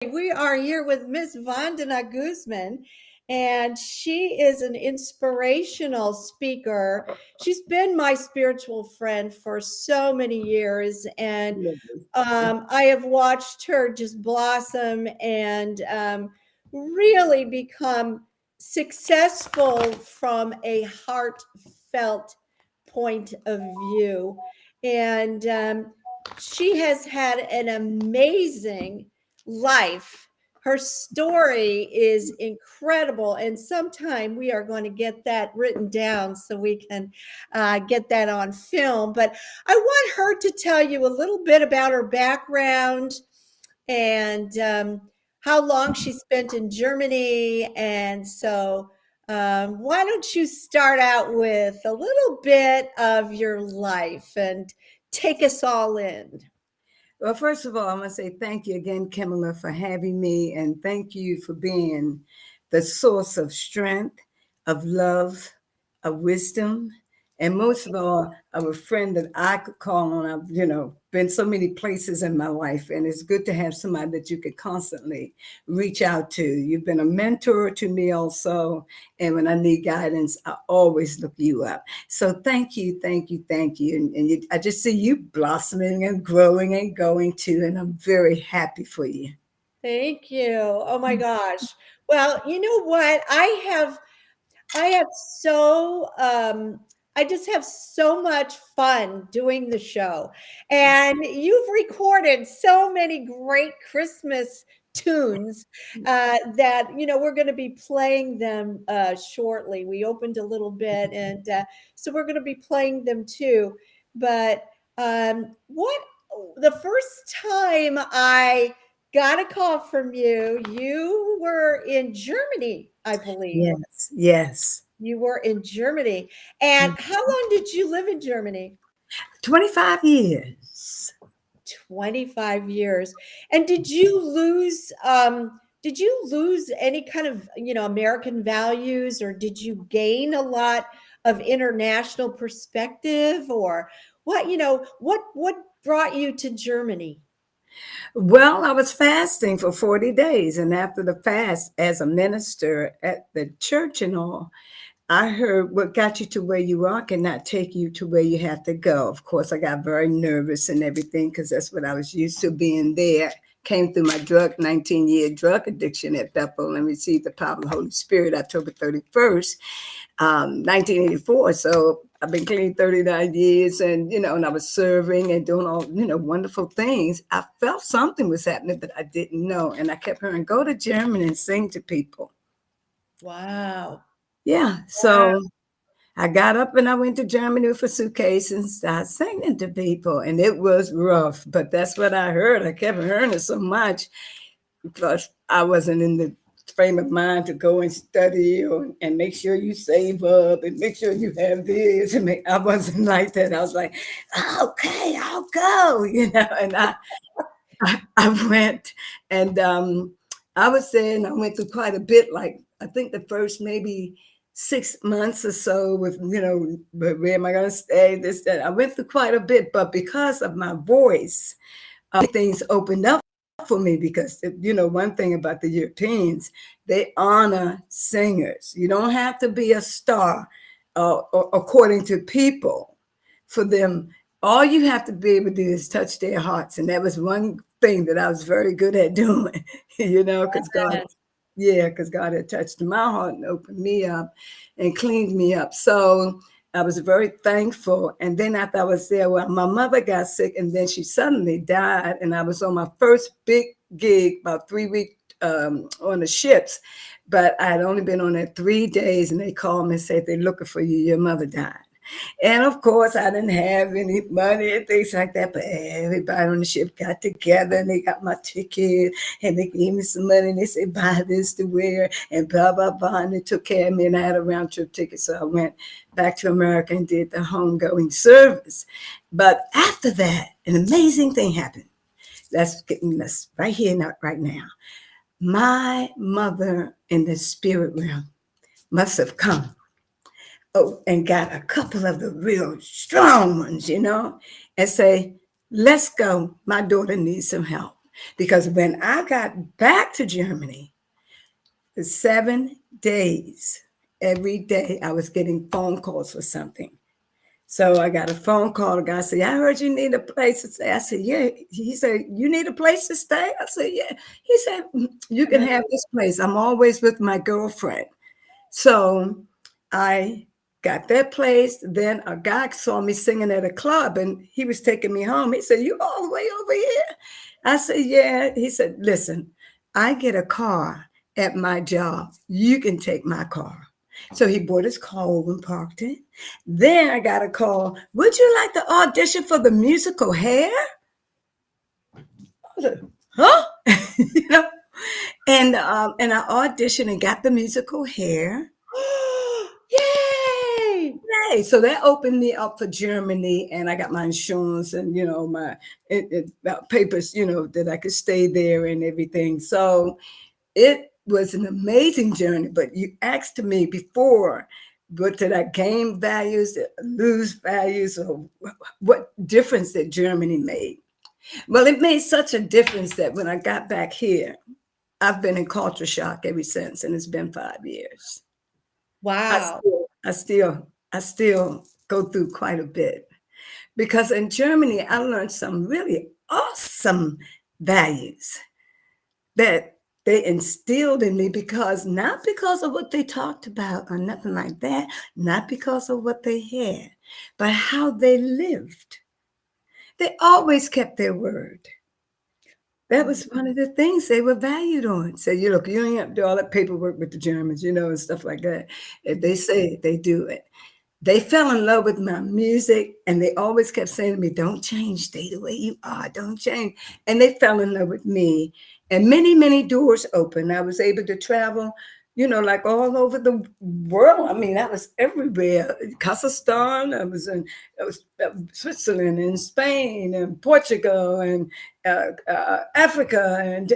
We are here with Miss Vandanah Guzman, and she is an inspirational speaker. She's been my spiritual friend for so many years, and I have watched her just blossom and really become successful from a heartfelt point of view. And she has had an amazing life. Her story is incredible, and sometime we are going to get that written down so we can get that on film. But I want her to tell you a little bit about her background and how long she spent in Germany. And so, why don't you start out with a little bit of your life and take us all in? Well, first of all, I want to say thank you again, Kimala, for having me, and thank you for being the source of strength, of love, of wisdom, and most of all, of a friend that I could call on. I've, been so many places in my life, and it's good to have somebody that you could constantly reach out to. You've been a mentor to me also, and when I need guidance, I always look you up. So thank you, thank you, thank you. And I just see you blossoming and growing and going too, and I'm very happy for you. Thank you. Oh my gosh. Well, you know what? I have so I just have so much fun doing the show. And you've recorded so many great Christmas tunes that we're going to be playing them shortly. We opened a little bit, and so we're going to be playing them too. But what the first time I got a call from you, you were in Germany, I believe. Yes, yes. You were in Germany. And how long did you live in Germany? 25 years. 25 years. And did you lose any kind of, American values, or did you gain a lot of international perspective, or what brought you to Germany? Well, I was fasting for 40 days. And after the fast, as a minister at the church and all, I heard what got you to where you are cannot take you to where you have to go. Of course, I got very nervous and everything because that's what I was used to being there. Came through my 19-year drug addiction at Bethel and received the power of the Holy Spirit October 31st, 1984. So I've been clean 39 years and I was serving and doing all, wonderful things. I felt something was happening, but I didn't know. And I kept hearing, go to Germany and sing to people. Wow. Yeah. So I got up and I went to Germany with a suitcase and started singing to people. And it was rough, but that's what I heard. I kept hearing it so much because I wasn't in the frame of mind to go and study and make sure you save up and make sure you have this. I wasn't like that. I was like, okay, I'll go, and I went and I was saying I went through quite a bit. Like I think the first maybe 6 months or so with, but where am I going to stay? This, that. I went through quite a bit, but because of my voice, things opened up for me because, one thing about the Europeans, they honor singers. You don't have to be a star according to people for them. All you have to be able to do is touch their hearts. And that was one thing that I was very good at doing, because God had touched my heart and opened me up and cleaned me up. So I was very thankful. And then after I was there, well, my mother got sick and then she suddenly died. And I was on my first big gig, about 3 weeks on the ships. But I had only been on there 3 days and they called me and said, they're looking for you. Your mother died. And of course, I didn't have any money and things like that, but everybody on the ship got together and they got my ticket and they gave me some money and they said, buy this to wear and blah, blah, blah. And they took care of me and I had a round trip ticket. So I went back to America and did the homegoing service. But after that, an amazing thing happened. That's getting us right here, not right now. My mother in the spirit realm must have come and got a couple of the real strong ones, and say, let's go. My daughter needs some help. Because when I got back to Germany, for 7 days, every day I was getting phone calls for something. So I got a phone call. The guy said, I heard you need a place to stay. I said, yeah. He said, you need a place to stay? I said, yeah. He said, you can have this place. I'm always with my girlfriend. So I got that place. Then a guy saw me singing at a club and he was taking me home. He said, you all the way over here? I said, yeah. He said, listen, I get a car at my job. You can take my car. So he brought his car over and parked it. Then I got a call. Would you like to audition for the musical Hair? I said, huh? you know, and I auditioned and got the musical Hair. Yay! Yay! So that opened me up for Germany, and I got my insurance and my papers, that I could stay there and everything. So it was an amazing journey. But you asked me before, what did I gain values, lose values, or what difference that Germany made? Well, it made such a difference that when I got back here, I've been in culture shock ever since, and it's been 5 years. I Wow. still, I still, I still go through quite a bit because in Germany, I learned some really awesome values that they instilled in me because not because of what they talked about or nothing like that, not because of what they had, but how they lived. They always kept their word. That was one of the things they were valued on. So you look, you don't have to do all that paperwork with the Germans, and stuff like that. If they say it, they do it. They fell in love with my music and they always kept saying to me, don't change, stay the way you are, don't change. And they fell in love with me. And many, many doors opened. I was able to travel, like all over the world. I mean, I was everywhere. Kazakhstan, I was Switzerland and Spain and Portugal and Africa and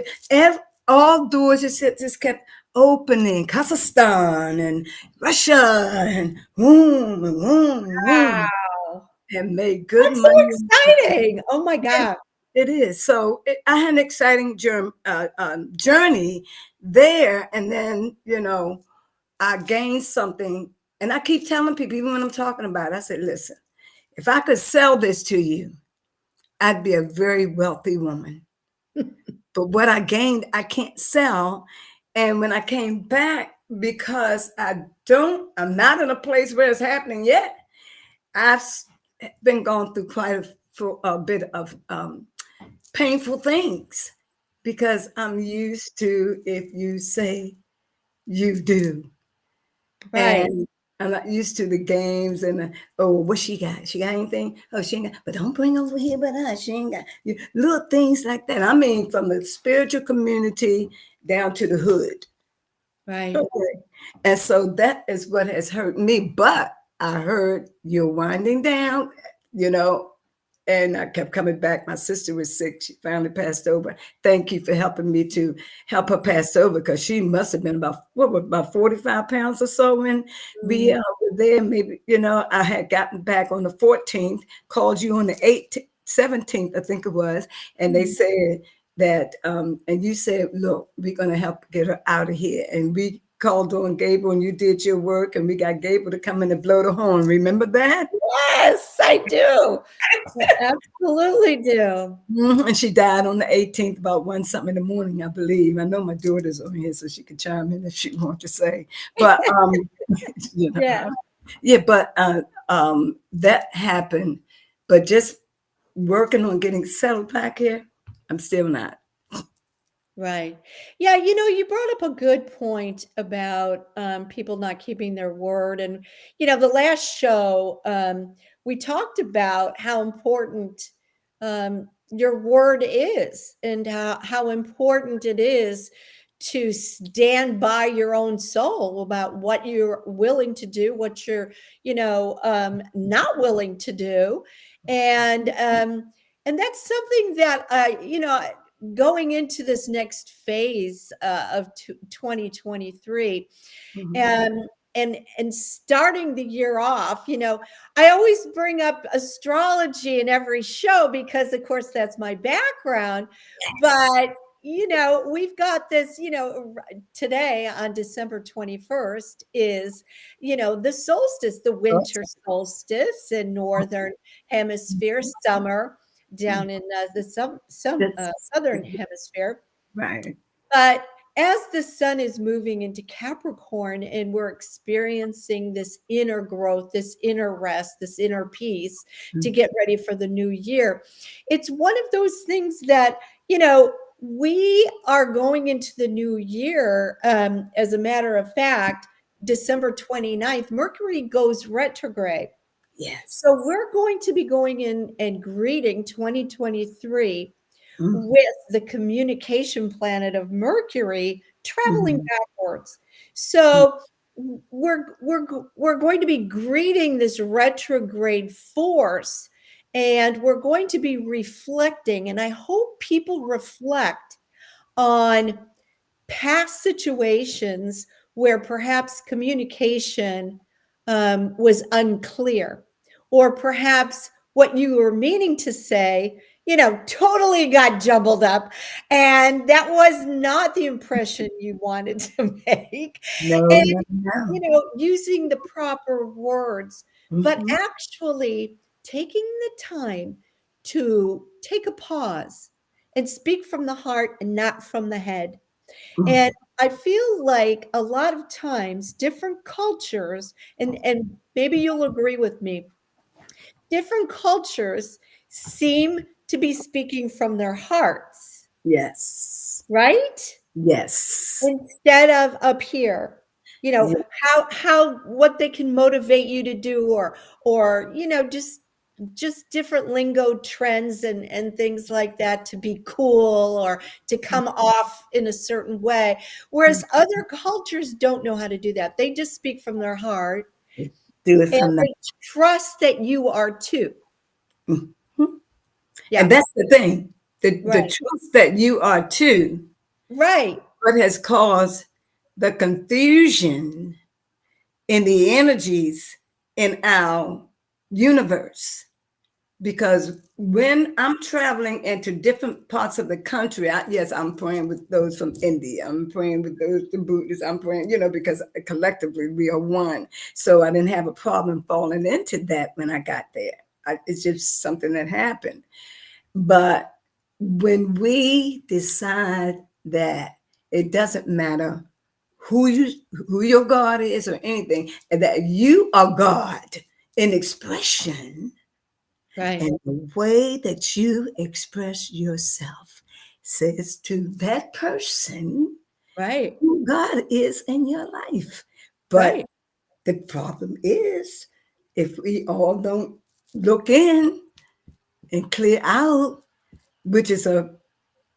all doors just kept opening. Kazakhstan and Russia and boom and boom and boom, Wow. and made good That's so money. exciting. Oh my It, God. it is. So I had an exciting journey there. And then, I gained something. And I keep telling people, even when I'm talking about it, I said, listen, if I could sell this to you, I'd be a very wealthy woman. But what I gained, I can't sell. And when I came back, because I'm not in a place where it's happening yet, I've been going through for a bit of painful things because I'm used to if you say you do. Right. And I'm not used to the games and oh, what she got? She got anything? Oh, she ain't got. But don't bring over here but us. She ain't got little things like that. I mean, from the spiritual community down to the hood. Right. Okay. And so that is what has hurt me. But I heard you're winding down, you know, and I kept coming back. My sister was sick. She finally passed over. Thank you for helping me to help her pass over because she must have been about 45 pounds or so when we Mm. were there. Maybe, I had gotten back on the 14th, called you on the 18th, 17th, I think it was. And they Mhm. said that, and you said, look, we're going to help get her out of here. And we called on Gable and you did your work and we got Gable to come in and blow the horn. Remember that? Yes, I do. I absolutely do. And she died on the 18th, about 1 something in the morning, I believe. I know my daughter's on here, so she can chime in if she wants to say. But you know, Yeah. yeah, but that happened. But just working on getting settled back here, I'm still not. Right. Yeah, you brought up a good point about people not keeping their word. And, the last show, we talked about how important your word is and how important it is to stand by your own soul about what you're willing to do, what you're, not willing to do. And that's something that, going into this next phase of 2023. Mhm. and starting the year off, I always bring up astrology in every show because of course that's my background. Yes. But we've got this, today on December 21st is, the solstice, the winter solstice in northern hemisphere, summer down in the That's southern hemisphere. right. But as the sun is moving into Capricorn and we're experiencing this inner growth, this inner rest, this inner peace to get ready for the new year, it's one of those things that, we are going into the new year. As a matter of fact, December 29th, Mercury goes retrograde. Yes. So we're going to be going in and greeting 2023 Mm-hmm. with the communication planet of Mercury traveling Mm-hmm. backwards. So we're going to be greeting this retrograde force, and we're going to be reflecting, and I hope people reflect on past situations where perhaps communication was unclear, or perhaps what you were meaning to say, totally got jumbled up, and that was not the impression you wanted to make. No, And, no, no. using the proper words, but Mm-hmm. actually taking the time to take a pause and speak from the heart and not from the head. And I feel like a lot of times different cultures, and maybe you'll agree with me, different cultures seem to be speaking from their hearts, Yes. right? Yes. Instead of up here. Yeah. How what they can motivate you to do, or just different lingo trends and things like that to be cool or to come off in a certain way, whereas other cultures don't know how to do that. They just speak from their heart, Do it and from the. they trust that you are too. Mhm. And Yeah. that's the thing. The Right. truth that you are too, Right. what has caused the confusion in the energies in our universe. Because when I'm traveling into different parts of the country, yes, I'm praying with those from India. I'm praying with those the Buddhists. I'm praying, because collectively we are one. So I didn't have a problem falling into that when I got there. It's just something that happened. But when we decide that it doesn't matter who you who your God is or anything, and that you are God in expression, Right. and the way that you express yourself says to that person Right. who God is in your life. But Right. the problem is, if we all don't look in and clear out, which is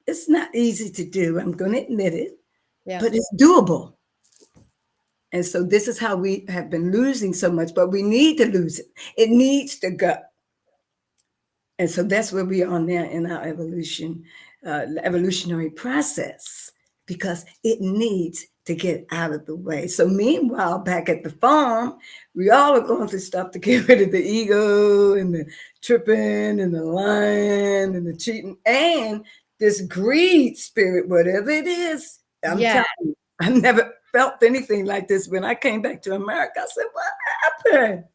it's not easy to do, I'm going to admit it, Yeah. but it's doable. And so this is how we have been losing so much, but we need to lose it. It needs to go. And so that's where we are now in our evolutionary process, because it needs to get out of the way. So meanwhile, back at the farm, we all are going through stuff to get rid of the ego and the tripping and the lying and the cheating and this greed spirit, whatever it is. I'm Yeah. telling you, I never felt anything like this when I came back to America. I said, what happened?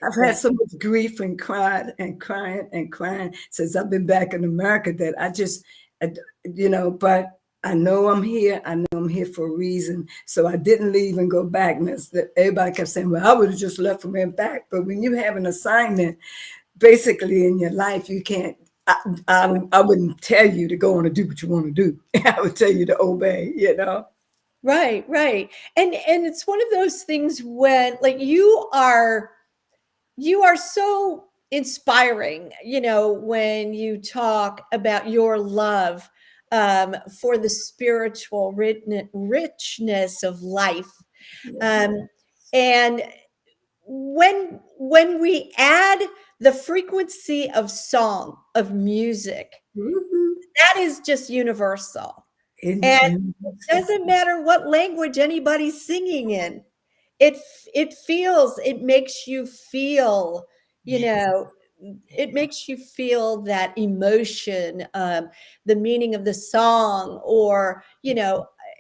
I've had Yeah. so much grief and cried and crying and crying since I've been back in America that I just, but I know I'm here. I know I'm here for a reason. So I didn't leave and go back. And everybody kept saying, well, I would have just left and went back. But when you have an assignment, basically in your life, you can't, I wouldn't tell you to go on and do what you want to do. I would tell you to obey. Right. Right. And it's one of those things when, like, you are so inspiring, when you talk about your love for the spiritual richness of life. Yeah. Um, and when we add the frequency of song, of music, Mhm. that is just universal. And It's it doesn't matter what language anybody's singing in. It makes you feel, you yes, know, it makes you feel that emotion, the meaning of the song, or,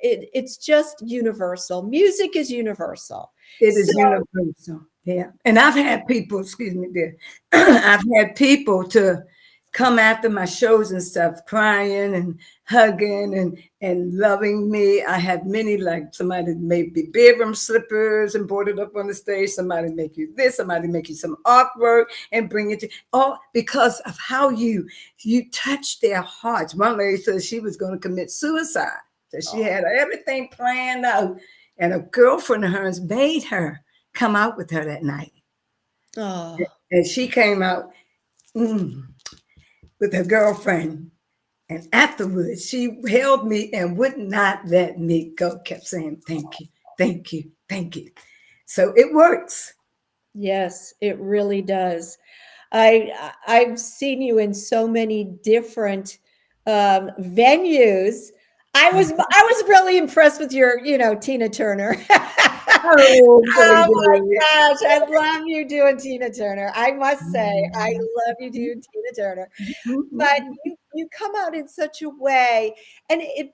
it's just universal. Music is universal. it So, is universal. Yeah. And I've had people, excuse me, dear. I've had people to come after my shows and stuff, crying and hugging and loving me. I had many, like somebody made me bedroom slippers and brought it up on the stage. Somebody make you this, somebody make you some artwork and bring it to all because of how you touch their hearts. One lady said she was going to commit suicide. That she had everything planned out. And a girlfriend of hers made her come out with her that night. oh, And she came out with her girlfriend. And afterwards, she held me and would not let me go, kept saying, thank you, thank you, thank you. So it works. yes, it really does. I've seen you in so many different venues. I was really impressed with your, Tina Turner. Oh, Oh my baby. gosh, I love you doing Tina Turner. I must say, I Mhm. love you doing Tina Turner. But Mhm. you come out in such a way, and it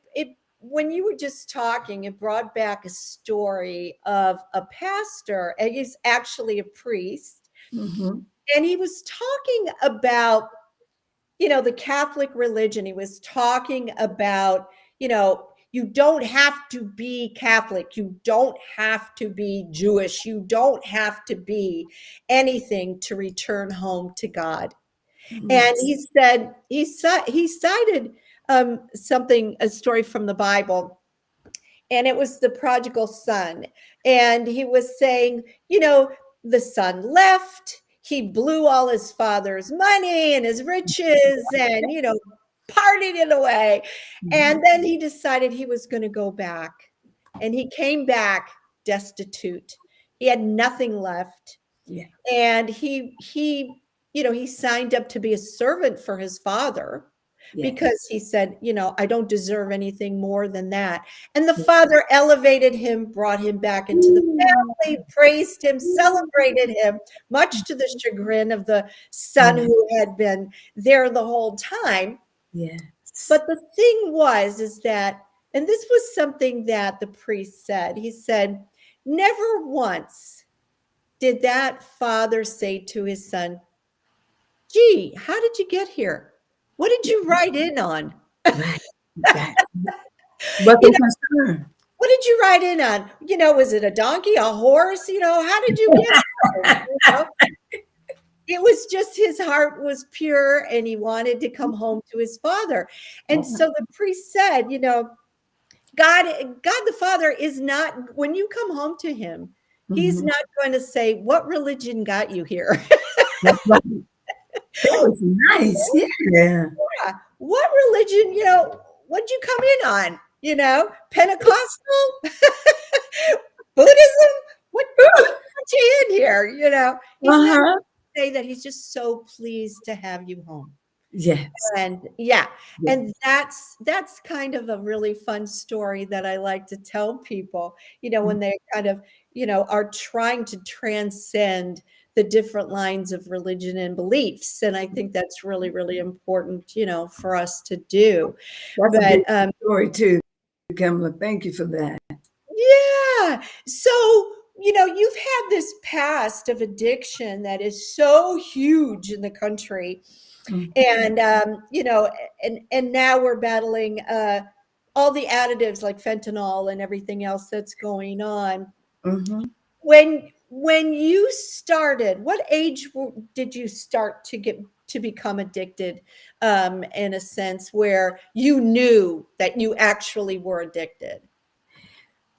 when you were just talking, it brought back a story of a pastor, and he's actually a priest, Mhm. and he was talking about, the Catholic religion. He was talking about, you don't have to be Catholic. You don't have to be Jewish. You don't have to be anything to return home to God. And Yes. he said, he cited a story from the Bible, and it was the prodigal son. And he was saying, the son left, he blew all his father's money and his riches and, partied it away. And Mhm. then he decided he was going to go back. And he came back destitute. He had nothing left, Yeah. and he signed up to be a servant for his father, Yeah. because he said, I don't deserve anything more than that. And the father elevated him, brought him back into the family, praised him, celebrated him, much to the chagrin of the son Yeah. who had been there the whole time. Yes. But the thing was, is that, and this was something that the priest said, he said, never once did that father say to his son, gee, how did you get here? What did you ride in on? Right. That You wasn't know, concerned. what did you ride in on? Was it a donkey, a horse? How did you get home? It was just, his heart was pure and he wanted to come home to his father. And so the priest said, God the Father is not, when you come home to him, he's Mhm. not going to say, what religion got you here? That's right. That was nice. Yeah. Yeah. What religion, what'd you come in on? Pentecostal? Buddhism? What got you in here? He's not Uh-huh. say that he's just so pleased to have you home. Yes. And yeah, Yeah. and that's kind of a really fun story that I like to tell people, when they kind of, are trying to transcend the different lines of religion and beliefs. And I think that's really, really important, for us to do. That's a But beautiful story too, Kamala. Thank you for that. yeah. So, you've had this past of addiction that is so huge in the country. Mhm. And and now we're battling all the additives like fentanyl and everything else that's going on. Mhm. When you started, what age did you start to become addicted, in a sense where you knew that you actually were addicted?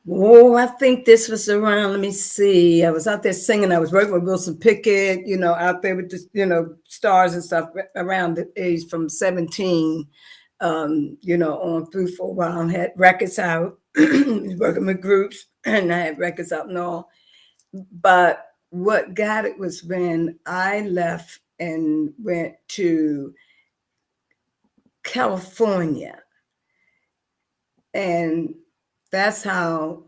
Oh, I think this was around, let me see. I was out there singing. I was working with Wilson Pickett, out there with the, stars and stuff around the age from 17, on through for a while. I had records out, working with groups, and I had records out and all. But what got it was when I left and went to California. And that's how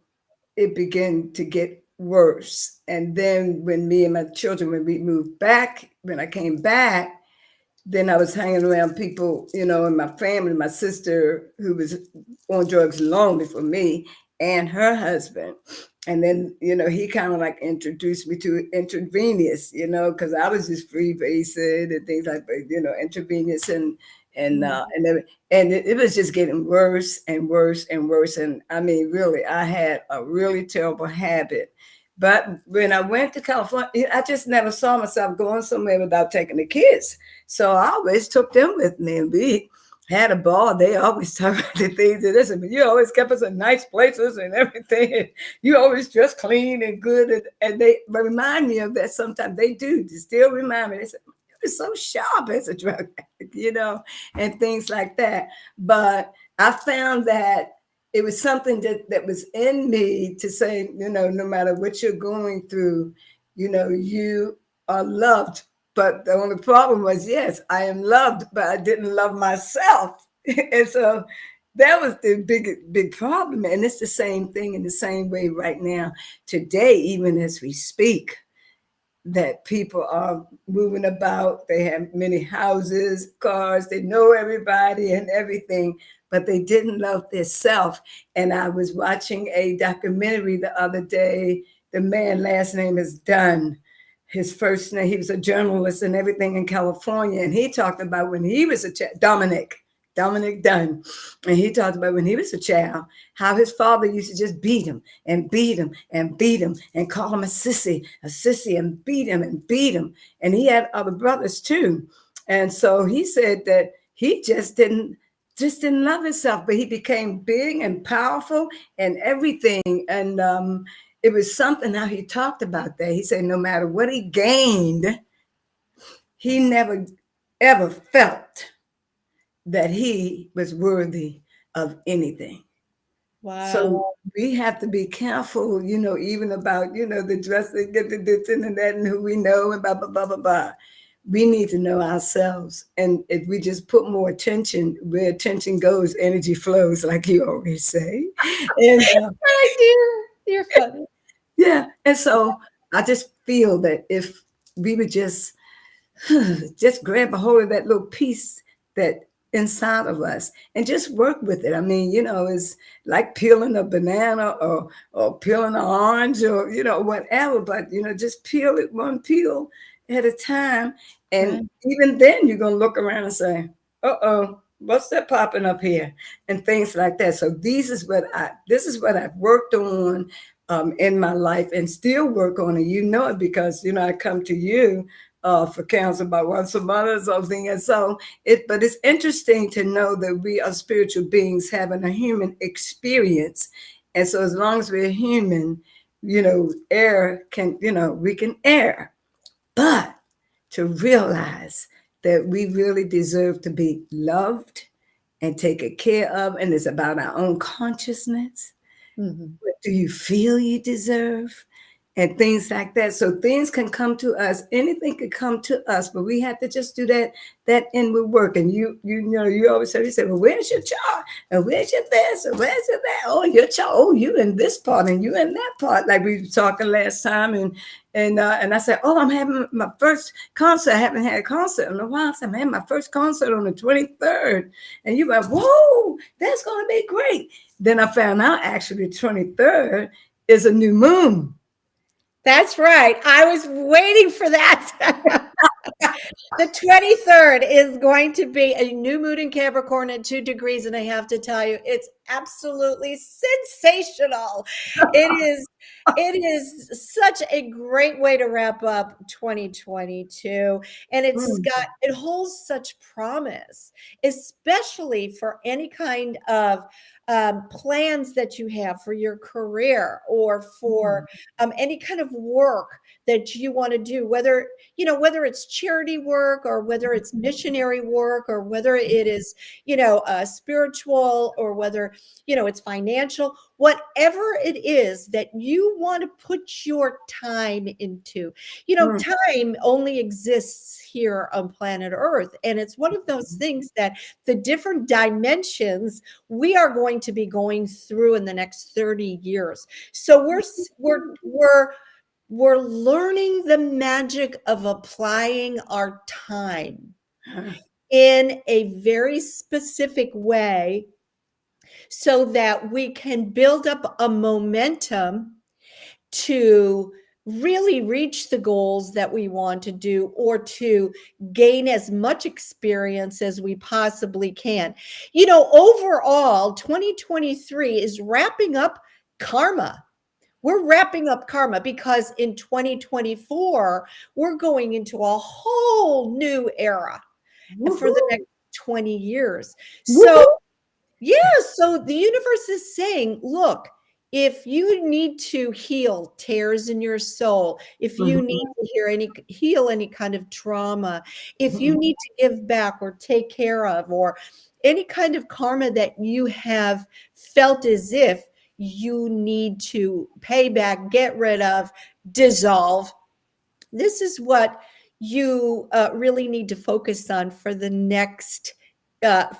it began to get worse. And then when me and my children, when we moved back, when I came back, then I was hanging around people, in my family, my sister who was on drugs long before me, and her husband. And then, he kind of like introduced me to intravenous, because I was just freebasing and things like that, intravenous and Mhm. uh, and then, and it was just getting worse and worse and worse. And I mean, really, I had a really terrible habit. But when I went to California, I just never saw myself going somewhere without taking the kids. So I always took them with me, and we had a ball. They always talk about the things that listen, but you always kept us in nice places and everything. And you always dress clean and good. And they remind me of that sometimes. They do. They still remind me. They say, you're so sharp as a drug addict, and things like that. But I found that it was something that was in me to say, no matter what you're going through, you are loved. But the only problem was, yes, I am loved, but I didn't love myself. And so that was the big problem. And it's the same thing in the same way right now, today, even as we speak, that people are moving about. They have many houses, cars, they know everybody and everything, but they didn't love their self. And I was watching a documentary the other day. The man, last name is Dunn. His first name, he was a journalist and everything in California. And he talked about when he was a child, Dominic Dunn. And he talked about when he was a child, how his father used to just beat him and beat him and beat him and call him a sissy, and beat him. And he had other brothers too. And so he said that he just didn't love himself, but he became big and powerful and everything. And it was something how he talked about that. He said no matter what he gained, he never ever felt that he was worthy of anything. Wow. So we have to be careful, even about, the dressing, get the this and that, and who we know, and blah, blah, blah, blah, blah. We need to know ourselves. And if we just put more attention, where attention goes, energy flows, like you always say. And I do. You're funny. yeah. And so I just feel that if we would just grab a hold of that little piece that inside of us and just work with it. I mean, it's like peeling a banana or peeling an orange or whatever, but just peel it one peel at a time. And Right. even then you're gonna look around and say, uh-oh, what's that popping up here? And things like that. So this is what I've worked on in my life and still work on it. It because I come to you for counsel about once a month or something. And so but it's interesting to know that we are spiritual beings having a human experience. And so as long as we're human, we can err. But to realize that we really deserve to be loved and taken care of, and it's about our own consciousness. Mhm. What do you feel you deserve? And things like that. So things can come to us. Anything could come to us, but we have to just do that inward work. And you always say, well, where's your chart? And where's your this? And where's your that? Oh, your chart. Oh, you in this part and you in that part. Like we were talking last time. And I said, oh, I'm having my first concert. I haven't had a concert in a while. I said, man, my first concert on the 23rd. And you went, whoa, that's going to be great. Then I found out actually 23rd is a new moon. That's right. I was waiting for that. The 23rd is going to be a new moon in Capricorn at 2 degrees. And I have to tell you, it's absolutely sensational. It is. It is such a great way to wrap up 2022. And Mm, it holds such promise, especially for any kind of plans that you have for your career or for mm, any kind of work that you want to do, whether it's charity work or whether it's missionary work or whether it is spiritual or whether it's financial, whatever it is that you want to put your time into. Mm. Time only exists here on planet Earth. And it's one of those things that the different dimensions we are going to be going through in the next 30 years. So we're learning the magic of applying our time Huh. in a very specific way so that we can build up a momentum to really reach the goals that we want to do, or to gain as much experience as we possibly can. Overall, 2023 is wrapping up karma. We're wrapping up karma because in 2024, we're going into a whole new era for the Woohoo. next 20 years. So Woohoo. yeah, so the universe is saying, look, if you need to heal tears in your soul, if you Mhm. need to heal any kind of trauma, if you Mhm. need to give back or take care of, or any kind of karma that you have felt as if you need to pay back, get rid of, dissolve, this is what you really need to focus on for the next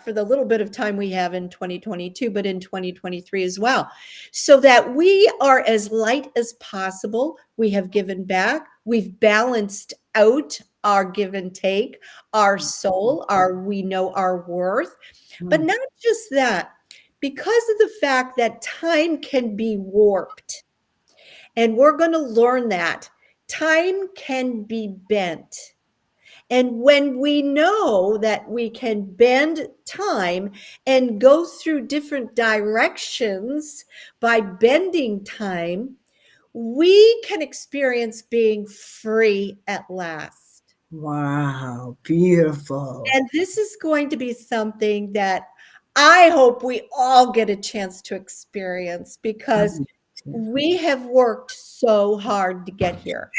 for the little bit of time we have in 2022, but in 2023 as well, so that we are as light as possible. We have given back, we've balanced out our give and take, our soul, we know our worth. But Mhm. not just that, because of the fact that time can be warped, and we're going to learn that time can be bent. And when we know that we can bend time and go through different directions by bending time, we can experience being free at last. Wow, beautiful. And this is going to be something that I hope we all get a chance to experience, because Um, we have worked so hard to get here.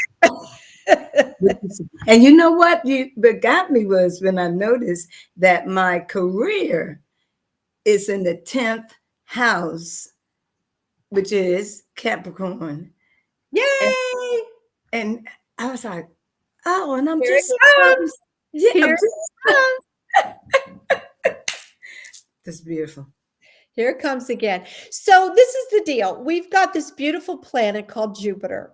And you know what got me was when I noticed that my career is in the 10th house, which is Capricorn. And, Yay! and I was like, oh, and I'm Here it just, comes. yeah, Here I'm it just, comes. that's beautiful. Here it comes again. So this is the deal. We've got this beautiful planet called Jupiter.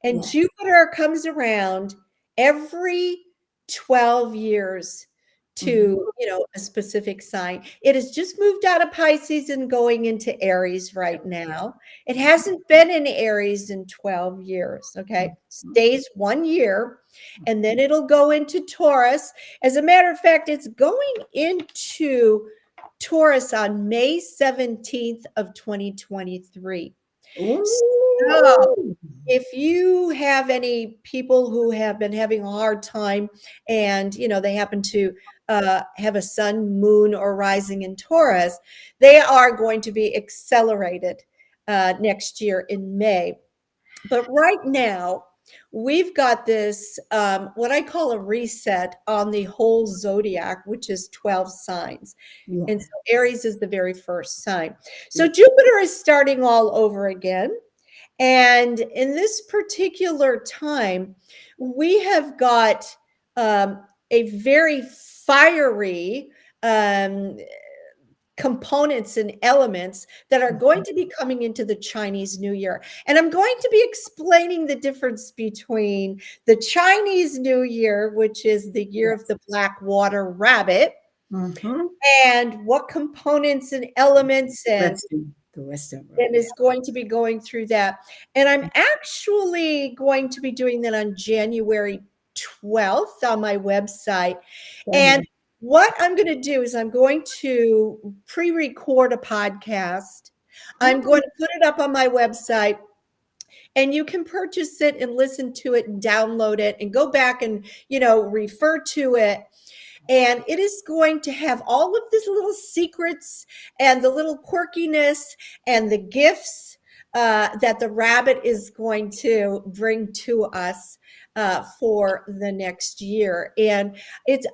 And Yes. Jupiter comes around every 12 years Mhm. to, a specific sign. It has just moved out of Pisces and going into Aries right now. It hasn't been in Aries in 12 years, okay? Stays 1 year, and then it'll go into Taurus. As a matter of fact, it's going into Taurus on May 17th of 2023. So Ooh. if you have any people who have been having a hard time, and they happen to have a sun, moon, or rising in Taurus, they are going to be accelerated next year in May. But right now, we've got this what I call a reset on the whole zodiac, which is 12 signs. And Yeah. so Aries is the very first sign. So Yeah. Jupiter is starting all over again. And in this particular time, we have got a very fiery um, components and elements that are going to be coming into the Chinese New Year. And I'm going to be explaining the difference between the Chinese New Year, which is the year of Yes. the black water rabbit, Mm-hmm. and what components and elements The Western world. and Yeah. is going to be going through that. And I'm actually going to be doing that on January 12th on my website. Okay. And what I'm going to do is I'm going to pre-record a podcast. I'm Oh, going to put it up on my website, and you can purchase it and listen to it and download it and go back and, refer to it. And it is going to have all of these little secrets and the little quirkiness and the gifts that the rabbit is going to bring to us for the next year. And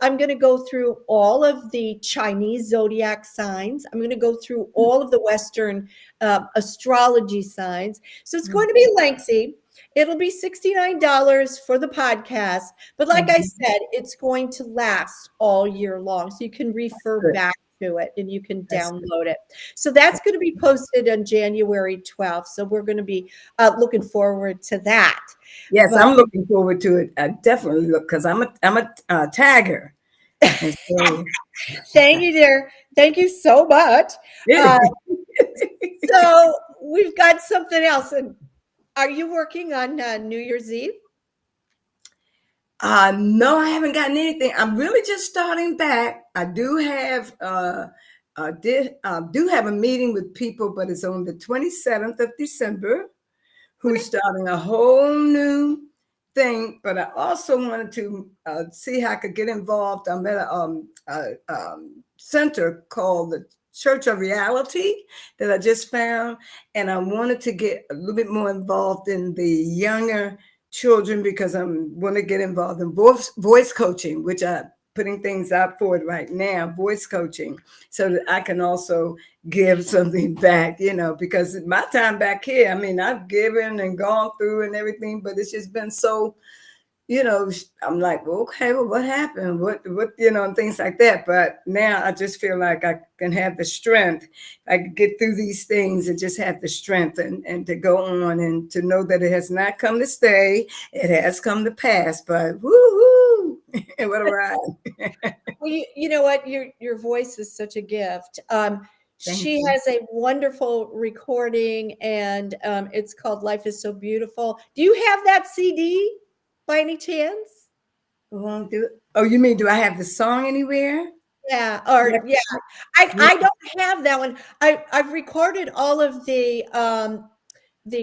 I'm going to go through all of the Chinese zodiac signs. I'm going to go through all of the Western astrology signs. So it's going to be lengthy. It'll be $69 for the podcast. But like I Mhm. said, it's going to last all year long. So you can refer Good. back to it and you can That's good. download it. So that's going to be posted on January 12th. So we're going to be looking forward to that. Yes, But I'm looking forward to it. I definitely look because I'm a tagger, and so thank you, dear. Thank you so much. Uh, so we've got something else. And are you working on New Year's Eve? No, I haven't gotten anything. I'm really just starting back. I do have do have a meeting with people, but it's on the 27th of December. Okay. Who's starting a whole new thing. But I also wanted to see how I could get involved. I'm at a center called the Church of Reality that I just found, and I wanted to get a little bit more involved in the younger children because I want to get involved in voice coaching, which I'm putting things out for it right now, voice coaching, so that I can also give something back, because my time back here, I mean, I've given and gone through and everything, but it's just been so, I'm like, well, okay, well, what happened? What, and things like that. But now I just feel like I can have the strength. I can get through these things and just have the strength and to go on and to know that it has not come to stay. It has come to pass, but woohoo, what a ride. Well, you know what? Your voice is such a gift. Thank She you. has a wonderful recording, and it's called "Life Is So Beautiful." Do you have that CD by any chance? Oh, you mean, do I have the song anywhere? Yeah, or Yes. yeah, I don't have that one. I've recorded all of the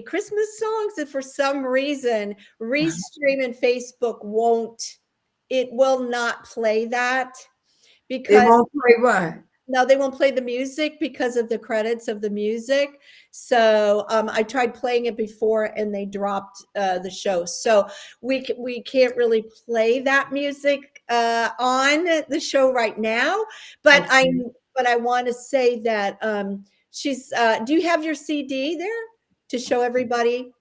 Christmas songs, and for some reason, Restream and Facebook won't. It will not play that It because won't play what? no, they won't play the music because of the credits of the music. So I tried playing it before, and they dropped the show. So we can't really play that music on the show right now. But I Okay. but I want to say that she's. Do you have your CD there to show everybody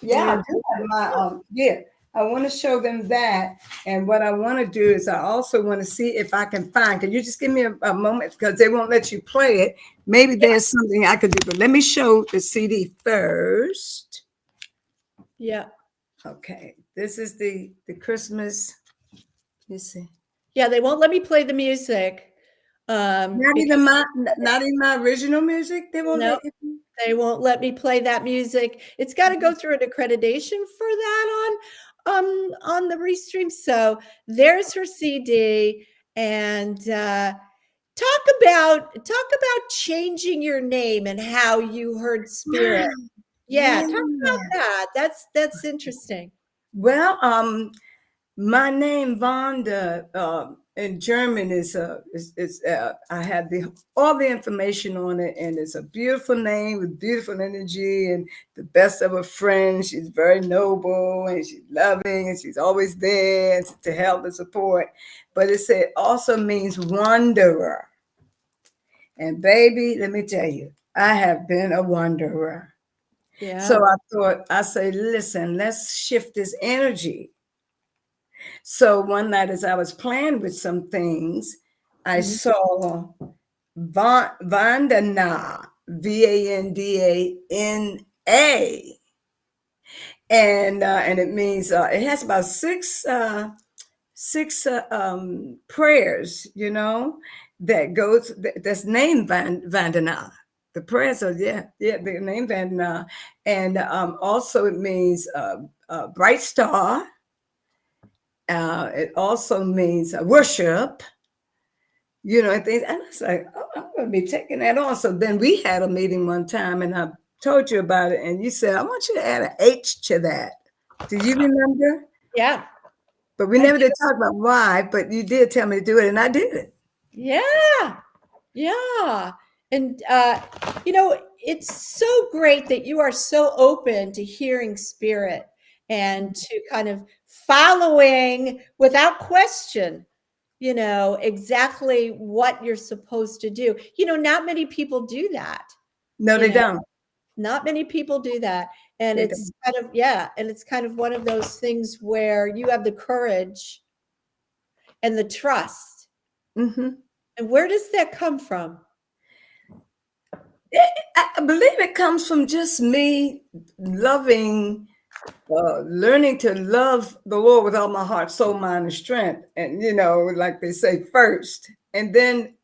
Yeah, I your? do have my yeah. I want to show them that. And what I want to do is I also want to see if I can find. Can you just give me a moment because they won't let you play it? Maybe Yeah, there's something I could do, but let me show the CD first. yeah, Okay. This is the Christmas. You see. yeah. They won't let me play the music Not even because my not even my original music. They won't no. let you. They won't let me play that music. It's got to go through an accreditation for that on the Restream. So there's her CD, and talk about changing your name and how you heard spirit. Wow. Yeah, talk Yeah. about that. That's interesting. Well, my name Vonda in German is I have the all the information on it, and it's a beautiful name with beautiful energy and the best of a friend. She's very noble and she's loving and she's always there to help and support. But it also means wanderer. And baby, let me tell you, I have been a wanderer. So Yeah. I thought I say, listen, let's shift this energy. So one night, as I was playing with some things, I Mhm. saw Vandanah, Vandana, and it means it has about six prayers, that that's named Vandana. The prayers are yeah, they're named Vandana, and also it means bright star. It also means worship, and things. And I was like, oh, I'm going to be taking that on. So then we had a meeting one time, and I told you about it, and you said, I want you to add an H to that. Do you remember? Yeah. But we I never do. did talk about why, but you did tell me to do it, and I did it. Yeah. Yeah. And, it's so great that you are so open to hearing spirit and to kind of following without question, exactly what you're supposed to do. Not many people do that. No, You they know, don't. not many people do that. And They it's don't. kind of, yeah, and it's kind of one of those things where you have the courage and the trust. Hmm. And where does that come from? I believe it comes from just me loving, learning to love the Lord with all my heart, soul, mind, and strength. And, like they say, first. And then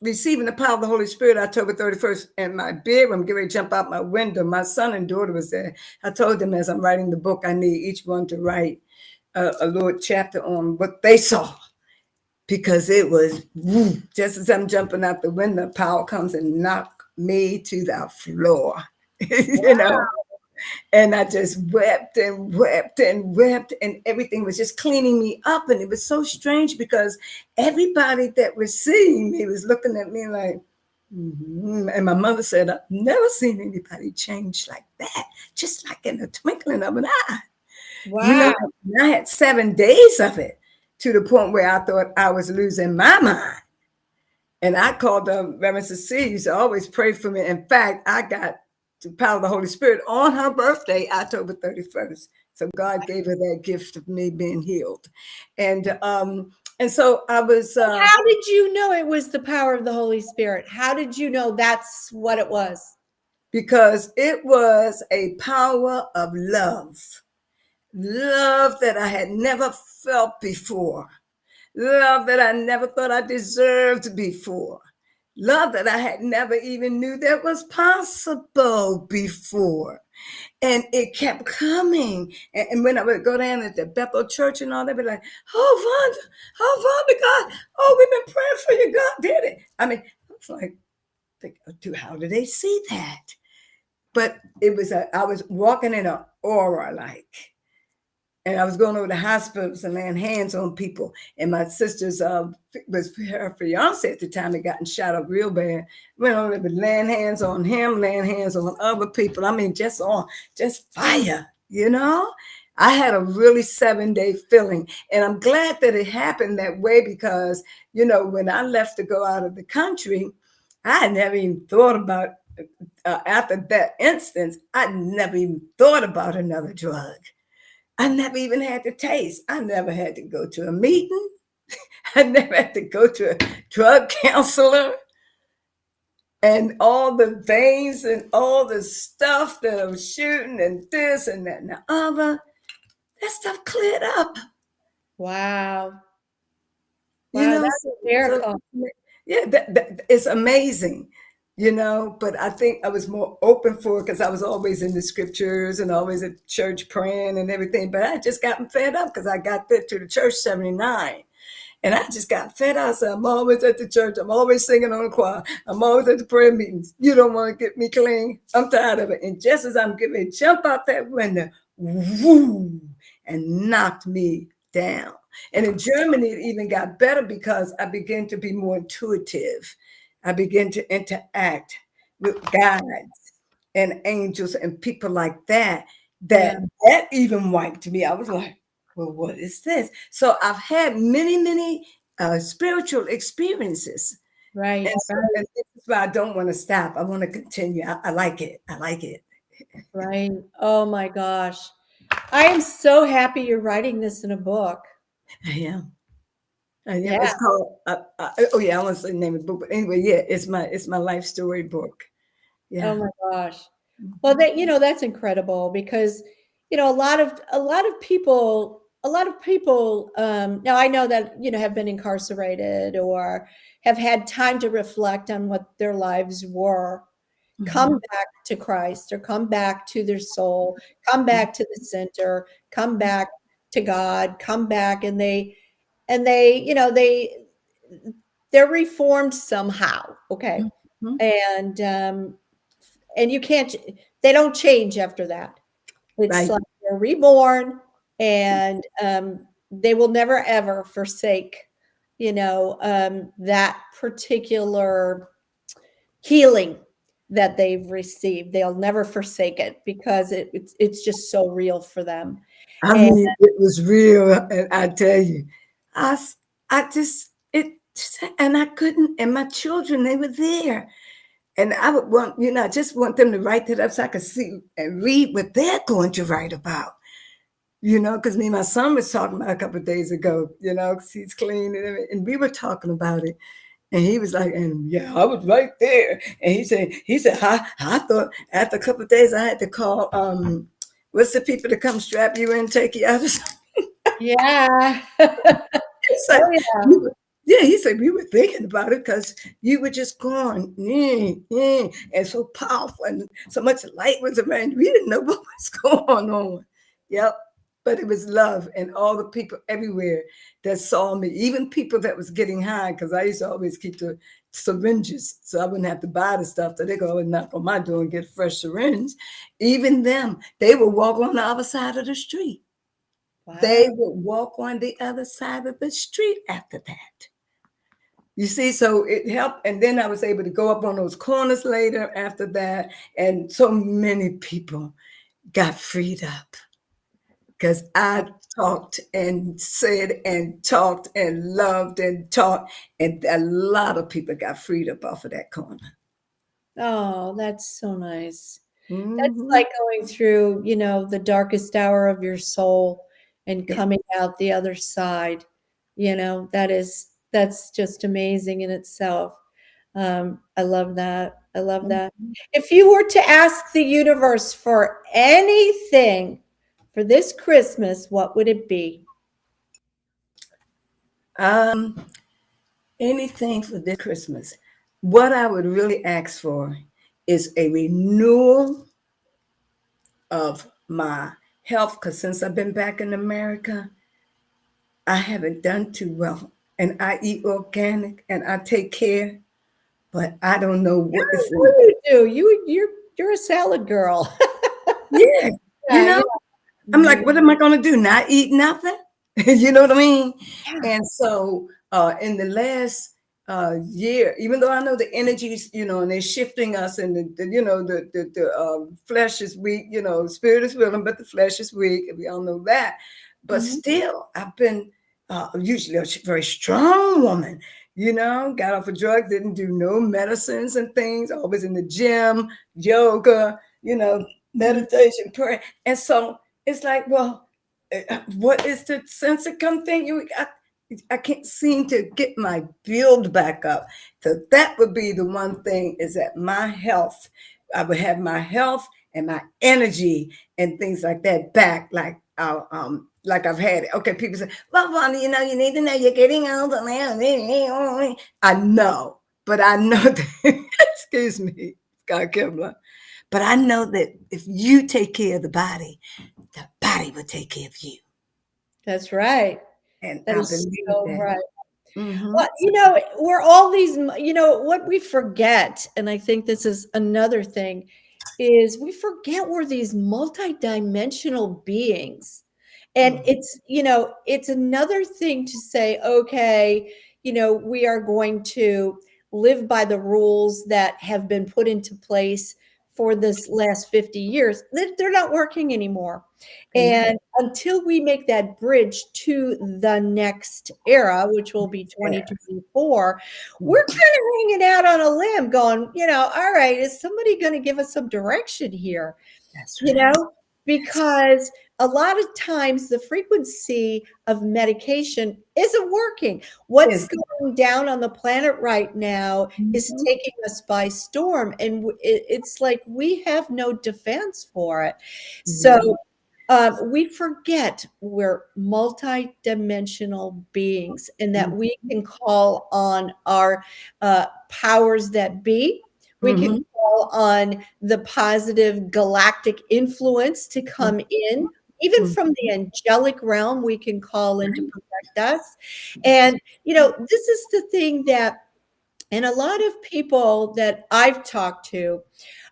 receiving the power of the Holy Spirit October 31st. And my big one, I'm getting ready to jump out my window. My son and daughter was there. I told them as I'm writing the book, I need each one to write a little chapter on what they saw. Because it was woo, just as I'm jumping out the window, power comes and knock me to the floor. you know, and I just wept and wept and wept, and everything was just cleaning me up. And it was so strange because everybody that was seeing me was looking at me like, and my mother said, I've never seen anybody change like that, just like in the twinkling of an eye. You know, Wow. and I had 7 days of it to the point where I thought I was losing my mind. And I called Reverend Cecilia to always pray for me. In fact, I got the power of the Holy Spirit on her birthday, October 31st. So God gave her that gift of me being healed. And so I was How did you know it was the power of the Holy Spirit? How did you know that's what it was? because it was a power of love that I had never felt before, love that I never thought I deserved before, love that I had never even knew that was possible before. And it kept coming. And when I would go down at the Bethel Church and all, they'd be like, oh, Vonda, God, oh, we've been praying for you. God did it. I mean, I was like, how do they see that? But I was walking in an aura like, and I was going over to hospitals and laying hands on people. And my sister's was her fiance at the time had gotten shot up real bad. Went over there laying hands on him, laying hands on other people. I mean, just fire. I had a really 7 day feeling. And I'm glad that it happened that way because, when I left to go out of the country, I had never even thought about, after that instance, I never even thought about another drug. I never even had to taste. I never had to go to a meeting. I never had to go to a drug counselor. And all the veins and all the stuff that I was shooting and this and that and the other, that stuff cleared up. Wow. You Wow, know, that's so, a miracle. yeah, that it's amazing. But I think I was more open for it because I was always in the scriptures and always at church praying and everything. But I just gotten fed up because I got there to the church 79. And I just got fed up. So I'm always at the church. I'm always singing on the choir. I'm always at the prayer meetings. You don't want to get me clean. I'm tired of it. And just as I'm getting ready to jump out that window, whoo, and knocked me down. And in Germany, it even got better because I began to be more intuitive. I began to interact with guides and angels and people like that. Yeah, That even wiped me. I was like, well, what is this? So I've had many, many spiritual experiences. right, And this is why I don't want to stop. I want to continue. I like it. I like it. right. Oh my gosh. I am so happy you're writing this in a book. I am. I am. Yeah. It's called. Oh yeah, I want to say the name of the book, but anyway, yeah, it's my life story book. Oh Yeah. my gosh. Well, Mhm. that's incredible because, a lot of people, now I know that, have been incarcerated or have had time to reflect on what their lives were, come Mhm. back to Christ or come back to their soul, come back to the center, come back to God, come back and they're reformed somehow. Okay. Mhm. And you can't, they don't change after that. It's Right. like they're reborn and they will never ever forsake, that particular healing. that they've received. They'll never forsake it because it's just so real for them. I And mean, it was real, and I tell you, I, s- I just it, and I couldn't, and my children, they were there, and I would want, I just want them to write that up so I could see and read what they're going to write about. Because me and my son was talking about a couple of days ago, 'cause he's clean and we were talking about it. And he was like, and yeah, I was right there. And he said, I thought after a couple of days I had to call what's the people that come strap you in, take you out of yeah. It's like, Oh yeah. yeah, he said, we were thinking about it because you were just gone, and so powerful, and so much light was around. We didn't know what was going on. Yep. But it was love, and all the people everywhere that saw me, even people that was getting high, because I used to always keep the syringes so I wouldn't have to buy the stuff. So they go and knock on my door and get a fresh syringe. Even them, they would walk on the other side of the street. They Wow. would walk on the other side of the street after that. You see, so it helped. And then I was able to go up on those corners later after that. And so many people got freed up because I talked and said and talked and loved and taught. And a lot of people got freed up off of that corner. Oh, that's so nice. That's Hmm. like going through, the darkest hour of your soul and Yeah. coming out the other side. That's just amazing in itself. I love that. I love that. Mhm. If you were to ask the universe for anything for this Christmas, what would it be? Um, Anything for this Christmas. What I would really ask for is a renewal of my health because since I've been back in America, I haven't done too well. And I eat organic and I take care, but I don't know what is in. What do you do? You're a salad girl. Yeah, you Yeah, know, yeah. I'm like, Mhm. what am I going to do? Not eat nothing? You know what I mean? Yeah. And so in the last year, even though I know the energies, and they're shifting us and the flesh is weak, spirit is willing, but the flesh is weak. And we all know that. But Mhm. still, I've been usually a very strong woman, got off of drugs, didn't do no medicines and things, always in the gym, yoga, Mhm. meditation, prayer. And so it's like, well, what is the sense of come thing? I can't seem to get my build back up. So that would be the one thing is that my health, I would have my health and my energy and things like that back, like I've had it. Okay, people say, well, Vonnie, you need to know you're getting older now. I know, but I know that, excuse me, God Kevlar. But I know that if you take care of the body will take care of you. That's right. And That I is believe so that. right. Mm-hmm. Well, we're all these, what we forget, and I think this is another thing, is we forget we're these multidimensional beings. And it's another thing to say, okay, we are going to live by the rules that have been put into place for this last 50 years. They're not working anymore. Amen. And until we make that bridge to the next era, which will be Yeah. 2024, we're Mhm. kind of hanging out on a limb going, all right, is somebody going to give us some direction here? That's you right. know, because a lot of times the frequency of medication isn't working. What's Yes. going down on the planet right now is Mhm. taking us by storm. And it's like we have no defense for it. Mhm. So we forget we're multidimensional beings and that we Mhm. can call on our powers that be. We can Mhm. call on the positive galactic influence to come in. Even Mhm. from the angelic realm, we can call in to protect us. And, this is the thing that, and a lot of people that I've talked to,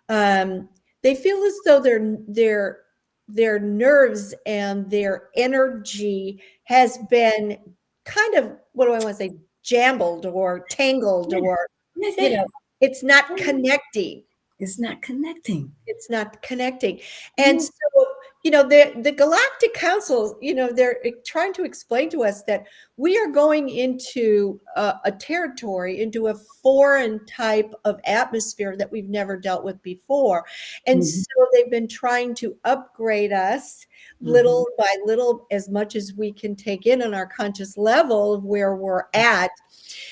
um, they feel as though their nerves and their energy has been kind of, what do I want to say, jambled or tangled, Yeah. or Yeah. you Yeah. know it's not connecting. It's not connecting. It's not connecting. And Yeah. so, the Galactic Council, they're trying to explain to us that we are going into a territory, into a foreign type of atmosphere that we've never dealt with before. And Mhm. so they've been trying to upgrade us Mhm. little by little, as much as we can take in on our conscious level of where we're at,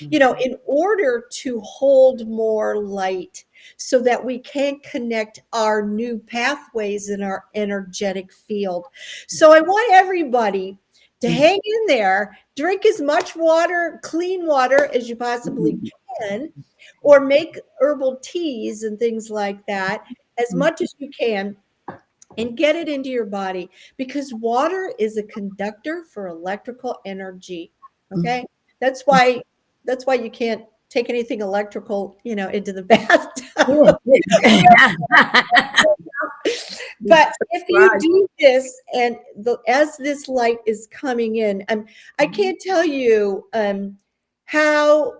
Mhm. in order to hold more light so that we can connect our new pathways in our energetic field. So I want everybody to Mhm. hang in there, drink as much water, clean water as you possibly Mhm. can, or make herbal teas and things like that as Mhm. much as you can, and get it into your body, because water is a conductor for electrical energy. Mhm. Okay, that's why you can't take anything electrical, into the bathtub. Yeah, yeah. But if you Right. do this, and as this light is coming in, I can't tell you how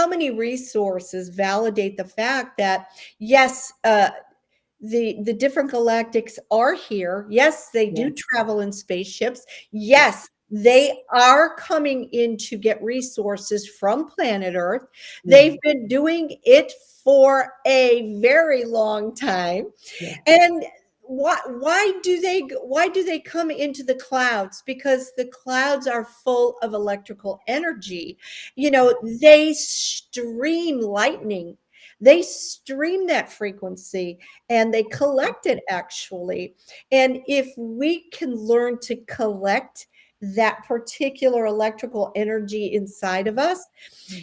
many resources validate the fact that, yes, the different galactics are here. Yes, they do Yes. travel in spaceships. Yes. Yes, they are coming in to get resources from planet Earth. Yeah. They've been doing it for a very long time. Yeah. And why do they come into the clouds? Because the clouds are full of electrical energy. They stream lightning. They stream that frequency, and they collect it, actually. And if we can learn to collect that particular electrical energy inside of us,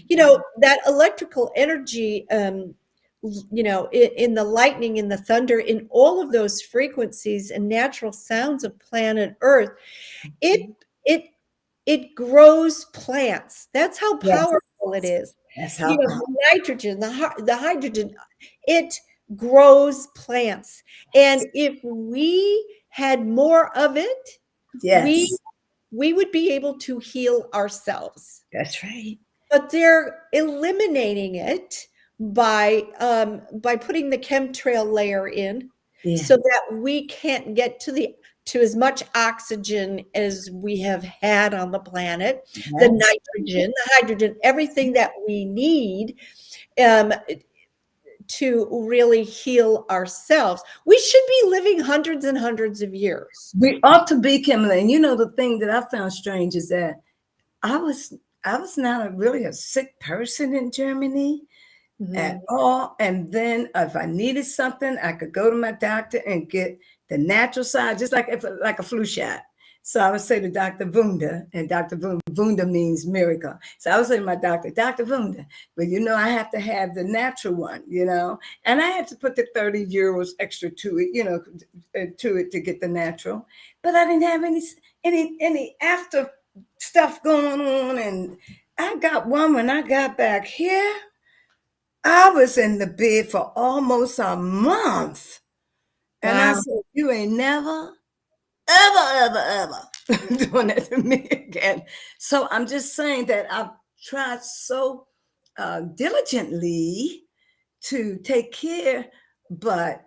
that electrical energy, in the lightning, in the thunder, in all of those frequencies and natural sounds of planet Earth, it Mhm. it it grows plants. That's how Yes. powerful it is. That's how powerful. The nitrogen, the hydrogen, it grows plants. And if we had more of it, we Yes. we would be able to heal ourselves. That's right. But they're eliminating it by putting the chemtrail layer in, Yeah. so that we can't get to as much oxygen as we have had on the planet, the Yes. nitrogen, the hydrogen, everything that we need, um, to really heal ourselves. We should be living hundreds and hundreds of years. We ought to be, Kimberly. And the thing that I found strange is that I was I was not really a sick person in Germany at Mhm. all. And then if I needed something, I could go to my doctor and get the natural side, just like a flu shot. So I would say to Dr. Wunda, and Dr. Wunda means miracle. So I would say to my doctor, Dr. Wunda, but I have to have the natural one. And I had to put the 30 euros extra to it, to get the natural. But I didn't have any after stuff going on. And I got one when I got back here. I was in the bed for almost a month. And I Wow. said, you ain't never, ever, ever, ever doing that to me again. So I'm just saying that I've tried so diligently to take care, but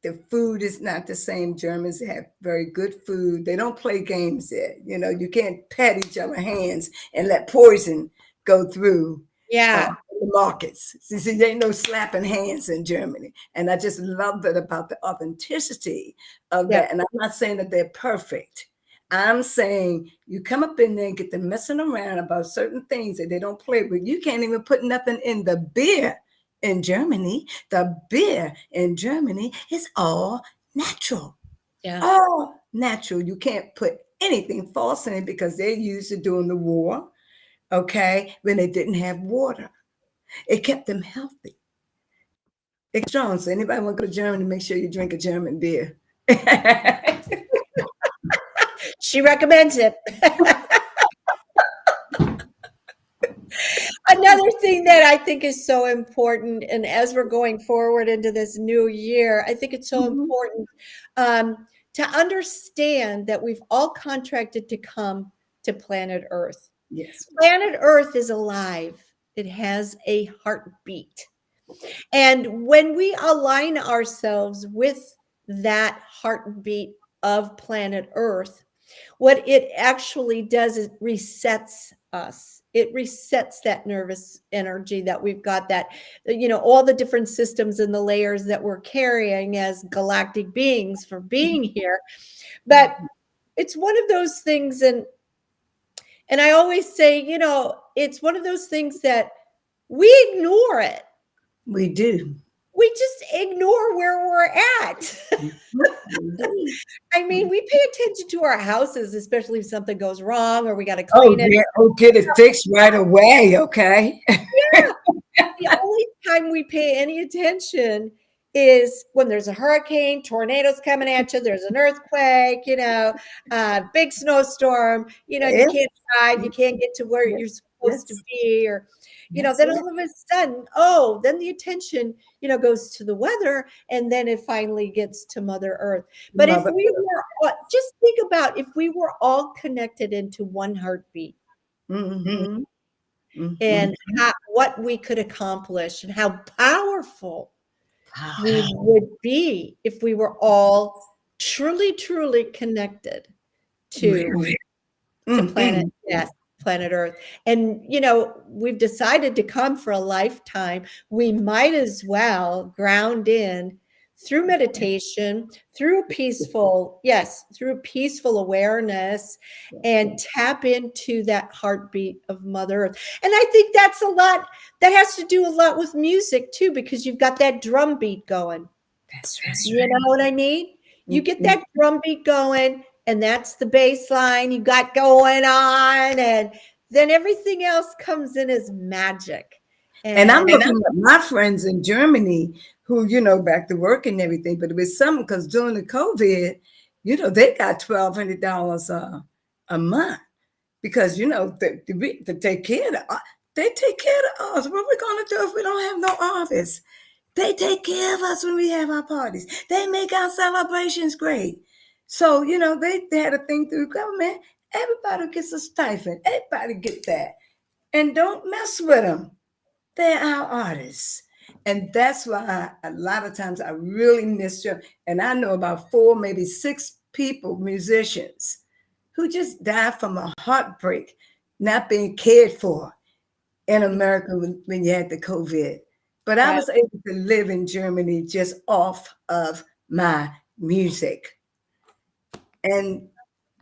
the food is not the same. Germans have very good food. They don't play games there. You can't pat each other's hands and let poison go through Yeah. the markets. See, there ain't no slapping hands in Germany. And I just love that about the authenticity of Yep. that. And I'm not saying that they're perfect. I'm saying you come up in there and get them messing around about certain things that they don't play with. You can't even put nothing in the beer in Germany. The beer in Germany is all natural. Yeah. All natural. You can't put anything false in it because they're used to doing the war, okay, when they didn't have water. It kept them healthy. It's strong. So anybody want to go to Germany, make sure you drink a German beer. She recommends it. Another thing that I think is so important, and as we're going forward into this new year, I think it's so Mhm. important, to understand that we've all contracted to come to planet Earth. Yes. Planet Earth is alive. It has a heartbeat. And when we align ourselves with that heartbeat of planet Earth, what it actually does is resets us. It resets that nervous energy that we've got, that, all the different systems and the layers that we're carrying as galactic beings for being here. But it's one of those things, and I always say, it's one of those things that we ignore it. We do. We just ignore where we're at. I mean, we pay attention to our houses, especially if something goes wrong or we got to Oh, clean it. yeah. Oh, get it fixed right away. Okay. Yeah. The only time we pay any attention is when there's a hurricane, tornadoes coming at you, there's an earthquake, big snowstorm, and you Yes. can't drive, you can't get to where Yes. you're supposed to Yes. be, or, Yes. then all of a sudden, then the attention, goes to the weather, and then it finally gets to Mother Earth. But if Mother we Earth. were, just think about if we were all connected into one heartbeat, Mm-hmm. Mm-hmm. and what we could accomplish and how powerful we Wow. would be if we were all truly, truly connected to Really. planet, Mm-mm. yes, planet Earth. And we've decided to come for a lifetime. We might as well ground in through meditation, through peaceful awareness, and tap into that heartbeat of Mother Earth. And I think that has to do a lot with music too, because you've got that drum beat going. That's right. You know what I mean? You get that drum beat going, and that's the bass line you got going on, and then everything else comes in as magic. And I'm And looking at my friends in Germany who, back to work and everything, but it was something because during the COVID, they got $1,200 a month because, to take care of they take care of us. What are we going to do if we don't have no office? They take care of us when we have our parties. They make our celebrations great. So, they had a thing through government. Everybody gets a stipend. Everybody get that. And don't mess with them. They're our artists. And that's why a lot of times I really miss them. And I know about 4, maybe 6 people, musicians, who just died from a heartbreak, not being cared for in America when you had the COVID. But I was able to live in Germany just off of my music. And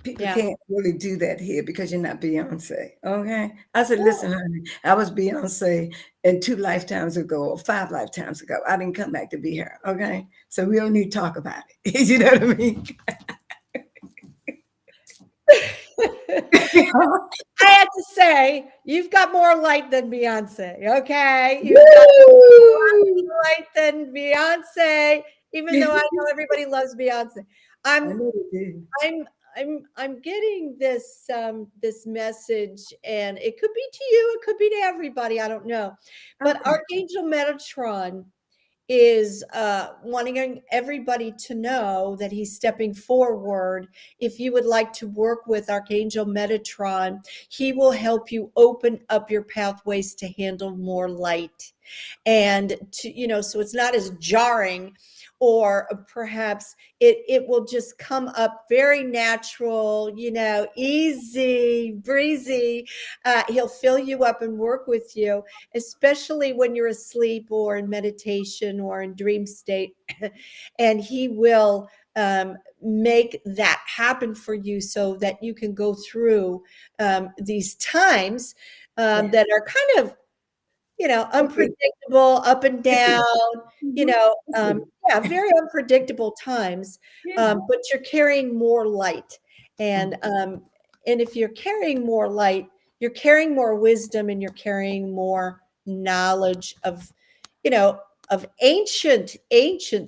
people can't really do that here because you're not Beyonce. Okay. I said, listen, honey, I was Beyonce in 2 lifetimes ago or 5 lifetimes ago. I didn't come back to be her. Okay. So we don't need to talk about it. You know what I mean? I have to say, you've got more light than Beyonce. Okay, you've got more light than Beyonce. Even though I know everybody loves Beyonce, I I'm know they do. I'm I'm getting this message, and it could be to you, it could be to everybody. I don't know, but Okay. Archangel Metatron is wanting everybody to know that he's stepping forward. If you would like to work with Archangel Metatron, he will help you open up your pathways to handle more light, and so it's not as jarring, or perhaps it will just come up very natural, easy breezy. He'll fill you up and work with you, especially when you're asleep or in meditation or in dream state. And he will make that happen for you so that you can go through these times that are kind of, unpredictable, up and down, very unpredictable times. But you're carrying more light. And if you're carrying more light, you're carrying more wisdom, and you're carrying more knowledge of, of ancient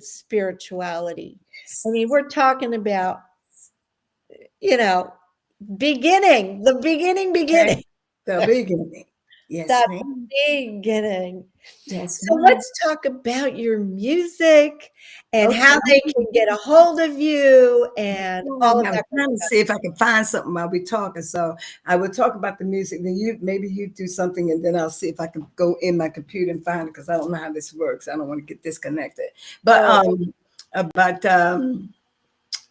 spirituality. I mean, we're talking about, you know, the beginning. The beginning. Yes, That's ma'am. beginning. Yes, So ma'am. let's talk about your music and Okay. how they can get a hold of you and all of I'm that good trying to stuff. see if I can find something while we're talking. So I will talk about the music. Then you maybe you do something, and then I'll see if I can go in my computer and find it because I don't know how this works. I don't want to get disconnected. But Oh,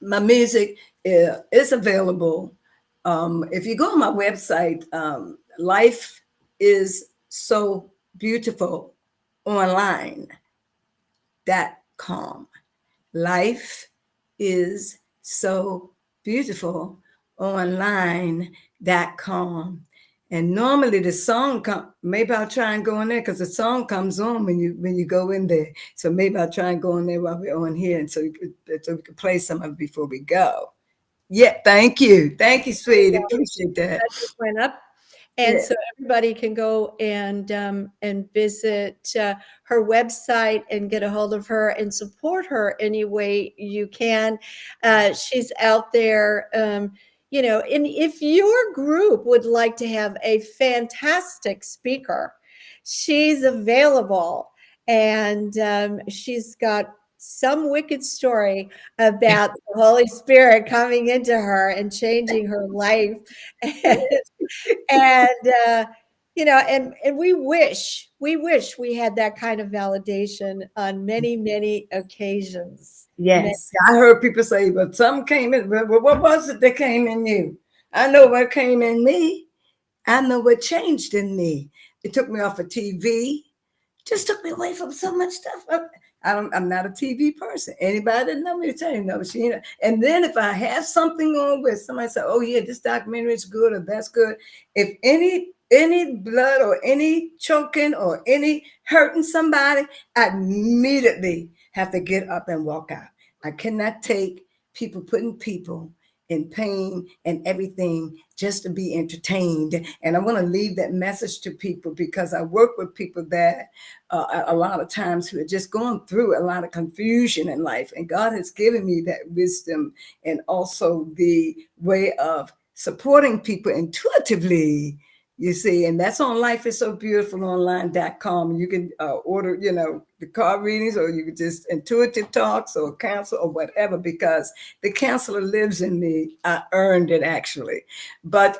my music is available. If you go on my website, Life is So Beautiful Online.com. Life is so beautiful online.com. And normally the song maybe I'll try and go in there because the song comes on when you go in there. So maybe I'll try and go in there while we're on here and so we could play some of it before we go. Yeah, thank you. Thank you, there you sweetie. go. Appreciate that. That just went up. And Yeah. so everybody can go and visit her website and get a hold of her and support her any way you can. She's out there, and if your group would like to have a fantastic speaker, she's available. And she's got some wicked story about the Holy Spirit coming into her and changing her life. And and we wish we had that kind of validation on many, many occasions. Yes, I heard people say, but some came in. Well, what was it that came in you? I know what came in me. I know what changed in me. It took me off of TV, just took me away from so much stuff. I'm not a TV person. Anybody that know me to tell you, no, she. And then if I have something on with somebody say, oh yeah, this documentary is good or that's good. If any blood or any choking or any hurting somebody, I immediately have to get up and walk out. I cannot take people putting people in pain and everything just to be entertained. And I want to leave that message to people because I work with people that a lot of times who are just going through a lot of confusion in life. And God has given me that wisdom and also the way of supporting people intuitively. You see, and that's on Life is So Beautiful Online.com. You can order, the card readings, or you can just intuitive talks or counsel or whatever, because the counselor lives in me. I earned it actually. But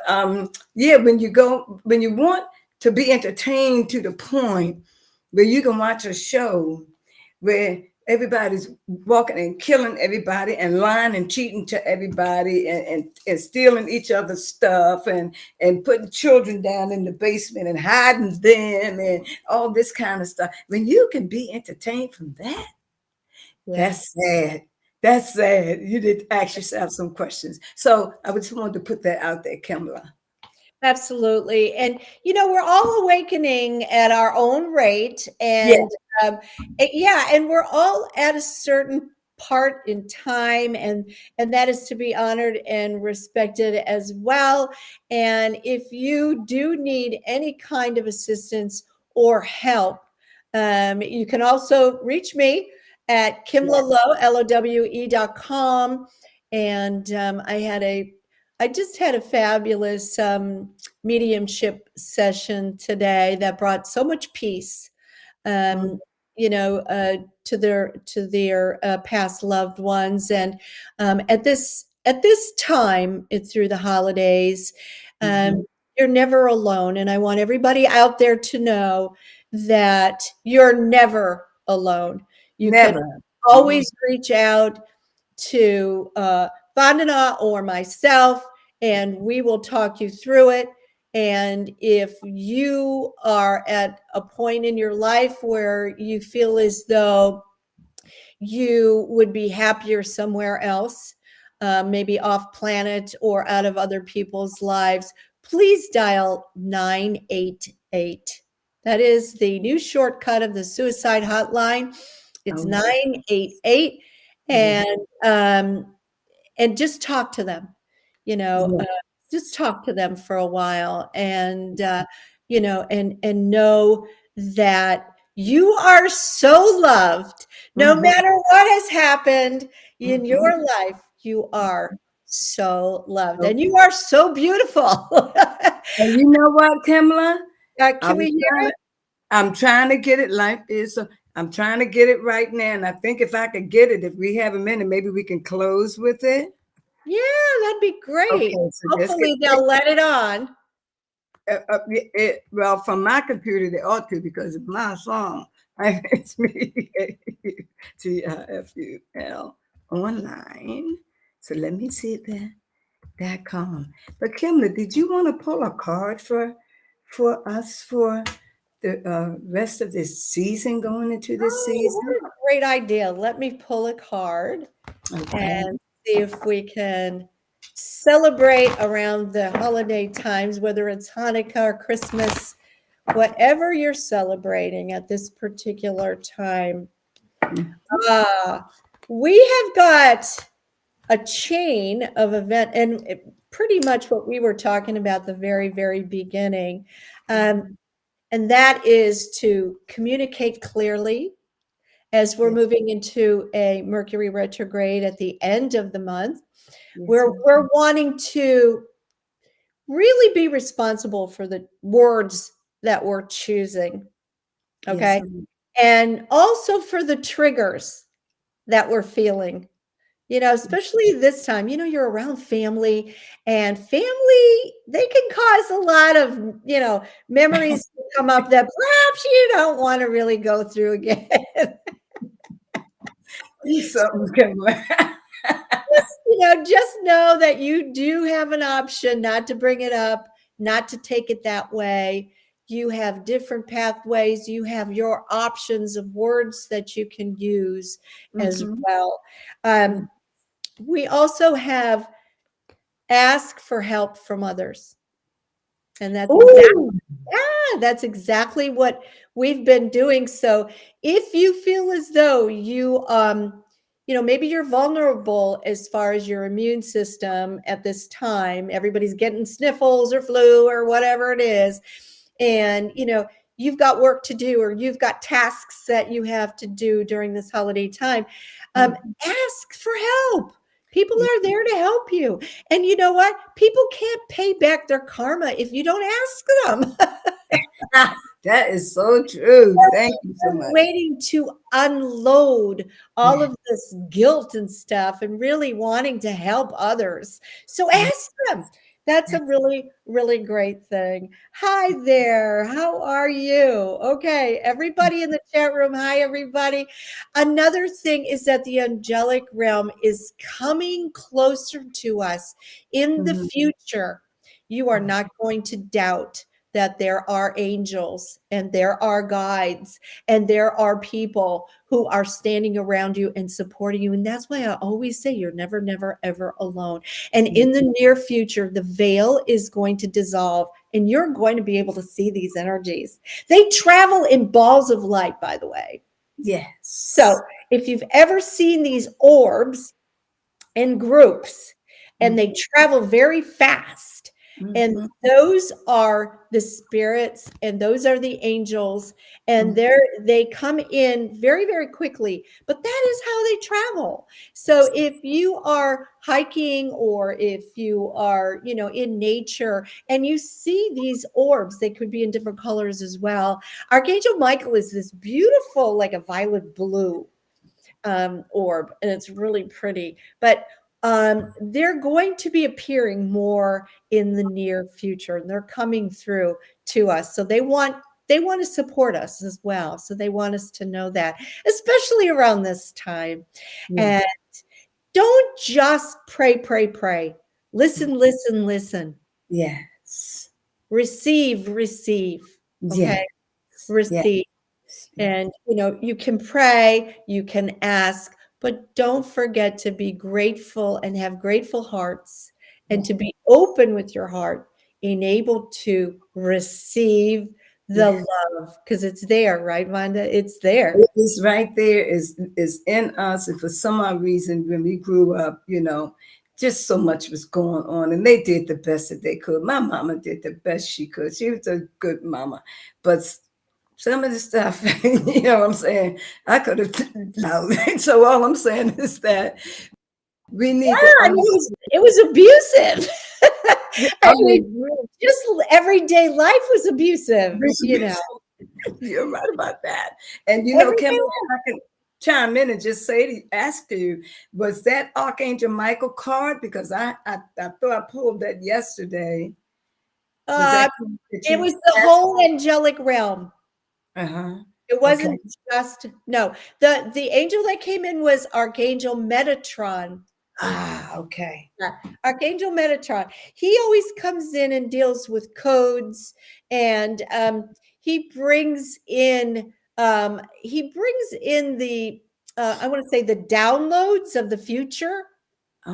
yeah, when you want to be entertained to the point where you can watch a show where everybody's walking and killing everybody and lying and cheating to everybody and stealing each other's stuff and putting children down in the basement and hiding them and all this kind of stuff. When you can be entertained from that, Yeah. that's sad. That's sad. You did ask yourself some questions. So I just wanted to put that out there, Kimla. Absolutely. And, we're all awakening at our own rate. Yeah. And yeah, and we're all at a certain part in time, and that is to be honored and respected as well. And if you do need any kind of assistance or help, you can also reach me at Yeah. kimlalowe.com. And I just had a fabulous mediumship session today that brought so much peace, um, Mhm. to their past loved ones. And at this time, it's through the holidays. Um, Mhm. you're never alone, and I want everybody out there to know that you're never alone. You can Never. Mhm. always reach out to Vandana or myself, and we will talk you through it. And if you are at a point in your life where you feel as though you would be happier somewhere else, maybe off planet or out of other people's lives, please dial 988. That is the new shortcut of the suicide hotline. It's Oh, 988. yeah. And um, and just talk to them, you know, Yeah. uh, just talk to them for a while, and and know that you are so loved. No Mhm. matter what has happened in Mhm. your life, you are so loved, Oh, and you are so beautiful. and you know what, Kimla? I Can we was hear trying it? to, I'm trying to get it like this. So I'm trying to get it right now. And I think if I could get it, if we have a minute, maybe we can close with it. Yeah, that'd be great. Okay, so just get Hopefully they'll let it on. well, from my computer, they ought to because it's my song. It's me, TIFUL online. So let me see that come. But Kimberly, did you want to pull a card for us for the rest of this season, going into this Oh, season? what a great idea. Let me pull a card Okay. and see if we can celebrate around the holiday times, whether it's Hanukkah or Christmas, whatever you're celebrating at this particular time. Ah, we have got a chain of event and pretty much what we were talking about the very, very beginning. And that is to communicate clearly as we're Yes, moving into a Mercury retrograde at the end of the month. yes, We're wanting to really be responsible for the words that we're choosing. yes, Okay. And also for the triggers that we're feeling. Especially this time, you're around family and family, they can cause a lot of, memories to come up that perhaps you don't want to really go through again. something, Kimberly. Just know that you do have an option not to bring it up, not to take it that way. You have different pathways. You have your options of words that you can use as Mhm. well. We also have ask for help from others. And Ooh, that's exactly what we've been doing. So if you feel as though maybe you're vulnerable as far as your immune system at this time, everybody's getting sniffles or flu or whatever it is, and you've got work to do or you've got tasks that you have to do during this holiday time, ask for help. People are there to help you. And you know what? People can't pay back their karma if you don't ask them. that is so true. Thank you so much. Waiting to unload all Yeah, of this guilt and stuff and really wanting to help others. So yeah, ask them. That's yeah. a really, really great thing. Hi there. How are you? Okay, everybody in the chat room. Hi, everybody. Another thing is that the angelic realm is coming closer to us in the Mhm. future. You are not going to doubt that there are angels and there are guides and there are people who are standing around you and supporting you. And that's why I always say you're never, never, ever alone. And Yeah. in the near future, the veil is going to dissolve and you're going to be able to see these energies. They travel in balls of light, by the way. So Yes. if you've ever seen these orbs in groups and they Mhm, travel very fast, and mhm, those are the spirits and those are the angels, and mhm. they come in very, very quickly, but that is how they travel. So if you are hiking or if you are in nature and you see these orbs, they could be in different colors as well. Archangel Michael is this beautiful, like a violet blue orb, and it's really pretty. But they're going to be appearing more in the near future, and they're coming through to us. So they want to support us as well. So they want us to know that, especially around this time. Yeah. And don't just pray, pray, pray. Listen, listen, listen. Yes. Receive, receive. Okay, Yes. Yes. receive. Yes. And, you can pray, you can ask, but don't forget to be grateful and have grateful hearts and Yeah. to be open with your heart and able to receive the Yeah. love because it's there, right, Vonda? It's there. It is right there, is in us. And for some odd reason, when we grew up, just so much was going on, and they did the best that they could. My mama did the best she could. She was a good mama, but some of the stuff, you know what I'm saying, I could have allowed. So all I'm saying is that we need to Yeah, I mean, it was abusive. Yeah, I I mean, agree. just everyday life was abusive. You're right about that. And Everyday Kimberly, if life. I can chime in and just ask you, was that Archangel Michael card? Because I thought I pulled that yesterday. Was Uh, that that it you was the asked? whole angelic realm. Uh-huh. It Okay. wasn't just no. The angel that came in was Archangel Metatron. Ah, okay. Yeah, Archangel Metatron. He always comes in and deals with codes, and he brings in the I want to say the downloads of the future.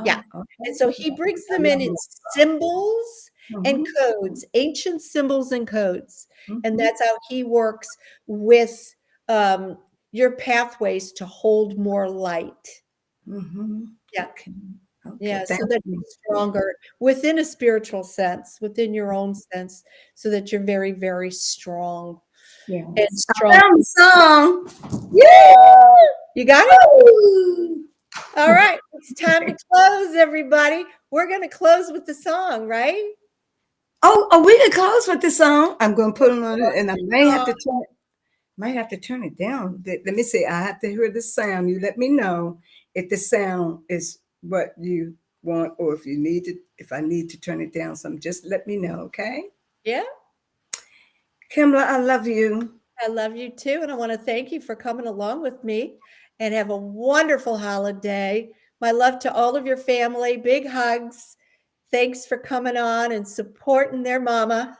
Yeah. Oh, And okay. so he brings I them in love in that. symbols and Mm-hmm. codes, ancient symbols and codes. And Mm-hmm. that's how he works with um, your pathways to hold more light. Mm-hmm. Yeah. Okay. Okay. Yeah. Thank So that you. you're stronger within a spiritual sense, within your own sense, so that you're very, very strong and Yes. I strong. found the song. Yeah. You got it? Woo! All right. It's time to close, everybody. We're going to close with the song, right? Oh, we can close with this song. I'm going to put it on, and I Oh, might have to turn it down. Let me see. I have to hear the sound. You let me know if the sound is what you want, or if I need to turn it down some. Just let me know, okay? yeah. Kimla, I love you. I love you too. And I want to thank you for coming along with me and have a wonderful holiday. My love to all of your family. Big hugs. Thanks for coming on and supporting their mama.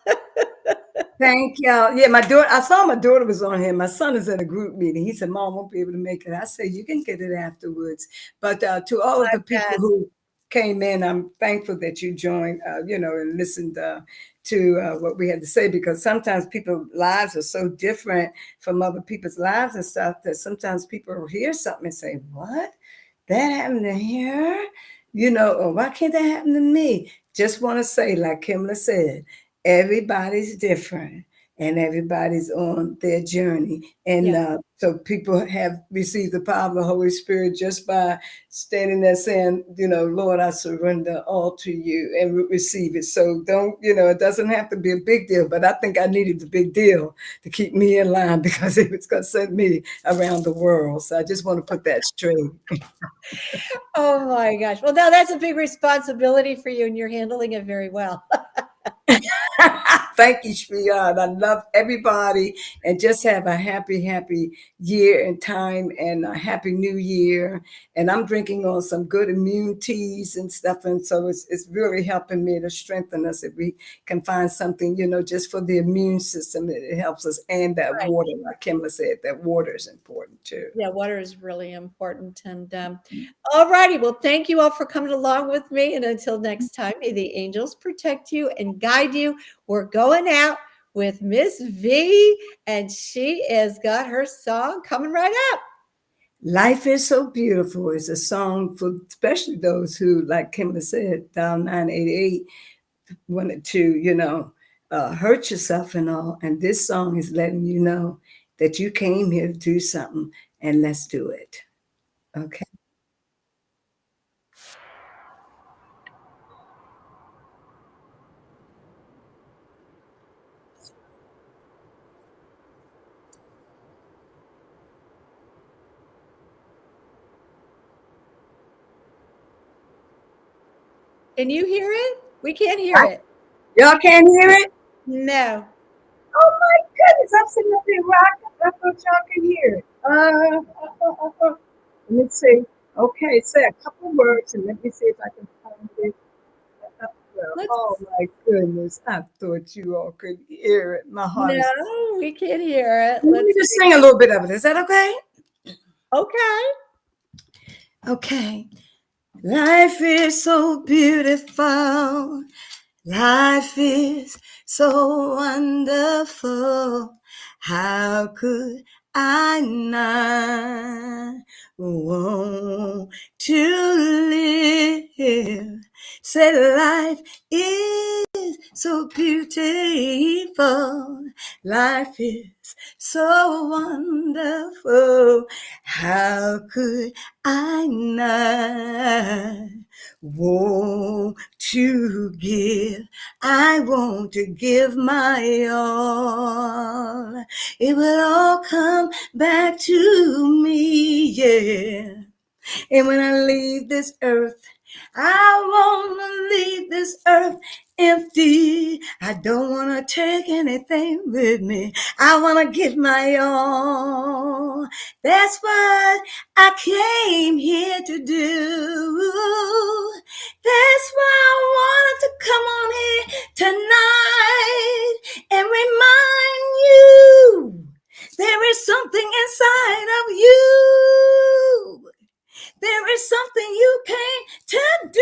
Thank y'all. Yeah, my daughter, I saw my daughter was on here. My son is in a group meeting. He said, Mom won't be able to make it. I said, you can get it afterwards. But to all of My the people best. who came in, I'm thankful that you joined, and listened to what we had to say, because sometimes people's lives are so different from other people's lives and stuff that sometimes people hear something and say, what? That happened to her? Or why can't that happen to me? Just want to say, like Kimla said, everybody's different and everybody's on their journey. And Yeah. so people have received the power of the Holy Spirit just by standing there saying, Lord, I surrender all to you, and receive it. So don't, it doesn't have to be a big deal, but I think I needed the big deal to keep me in line, because it was going to send me around the world. So I just want to put that straight. Oh my gosh. Well, now that's a big responsibility for you, and you're handling it very well. Thank you, sweetheart. I love everybody, and just have a happy, happy year and time, and a happy new year. And I'm drinking on some good immune teas and stuff. And so it's really helping me to strengthen us. If we can find something, just for the immune system, it helps us. And that Right. water, like Kimla said, that water is important too. Yeah, water is really important. And all righty. Well, thank you all for coming along with me. And until next time, may the angels protect you and guide you. We're going out with Miss V, and she has got her song coming right up. Life is so beautiful. It's a song for especially those who, like Kimla said, dial 988, wanted to, hurt yourself and all. And this song is letting you know that you came here to do something, and let's do it. Okay. Can you hear it? We can't hear it. Y'all can't hear it? No. Oh my goodness, I'm sitting up here rocking. I thought y'all could hear it. Let me see. Okay, say a couple words and let me see if I can find it. Let's Oh my goodness, I thought you all could hear it. My heart is. no, we can't hear it. Let me Let's just see. sing a little bit of it. Is that okay? Okay. Okay. Life is so beautiful. Life is so wonderful. How could I not want to live? Said life is so beautiful. Life is so wonderful. How could I not want to give. I want to give my all. It will all come back to me, yeah. And when I leave this earth, I want to leave this earth empty. I don't want to take anything with me. I want to give my all. That's what I came here to do. That's why I wanted to come on here tonight and remind you there is something inside of you. There is something you came to do.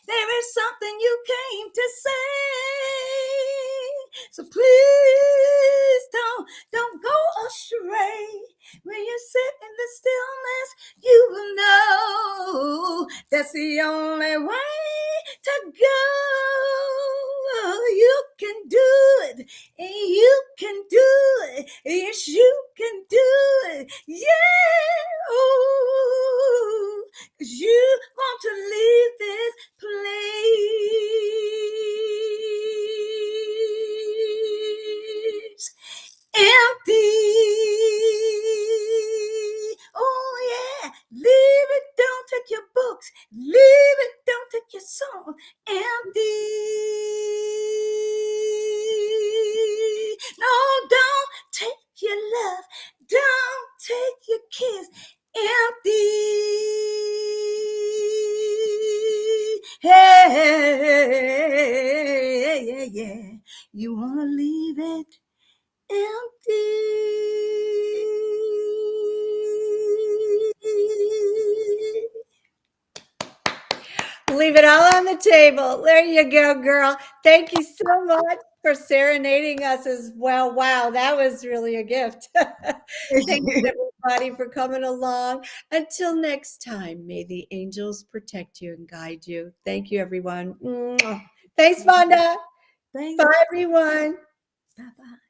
There is something you came to say. So please don't go astray. When you sit in the stillness, you will know that's the only way to go. You can do it. You can do it. Yes, you can do it. Yeah. Oh, 'cause you want to leave this place empty. Oh yeah, leave it, don't take your books, leave it, don't take your song, empty. No, don't take your love, don't take your kiss, empty. Hey, yeah, yeah, you wanna leave it empty. Leave it all on the table. There you go, girl. Thank you so much for serenading us as well. Wow, that was really a gift. Thanks, everybody, for coming along. Until next time, may the angels protect you and guide you. Thank you, everyone. Mwah. Thanks, Vonda. Thanks. Bye, everyone. Bye-bye.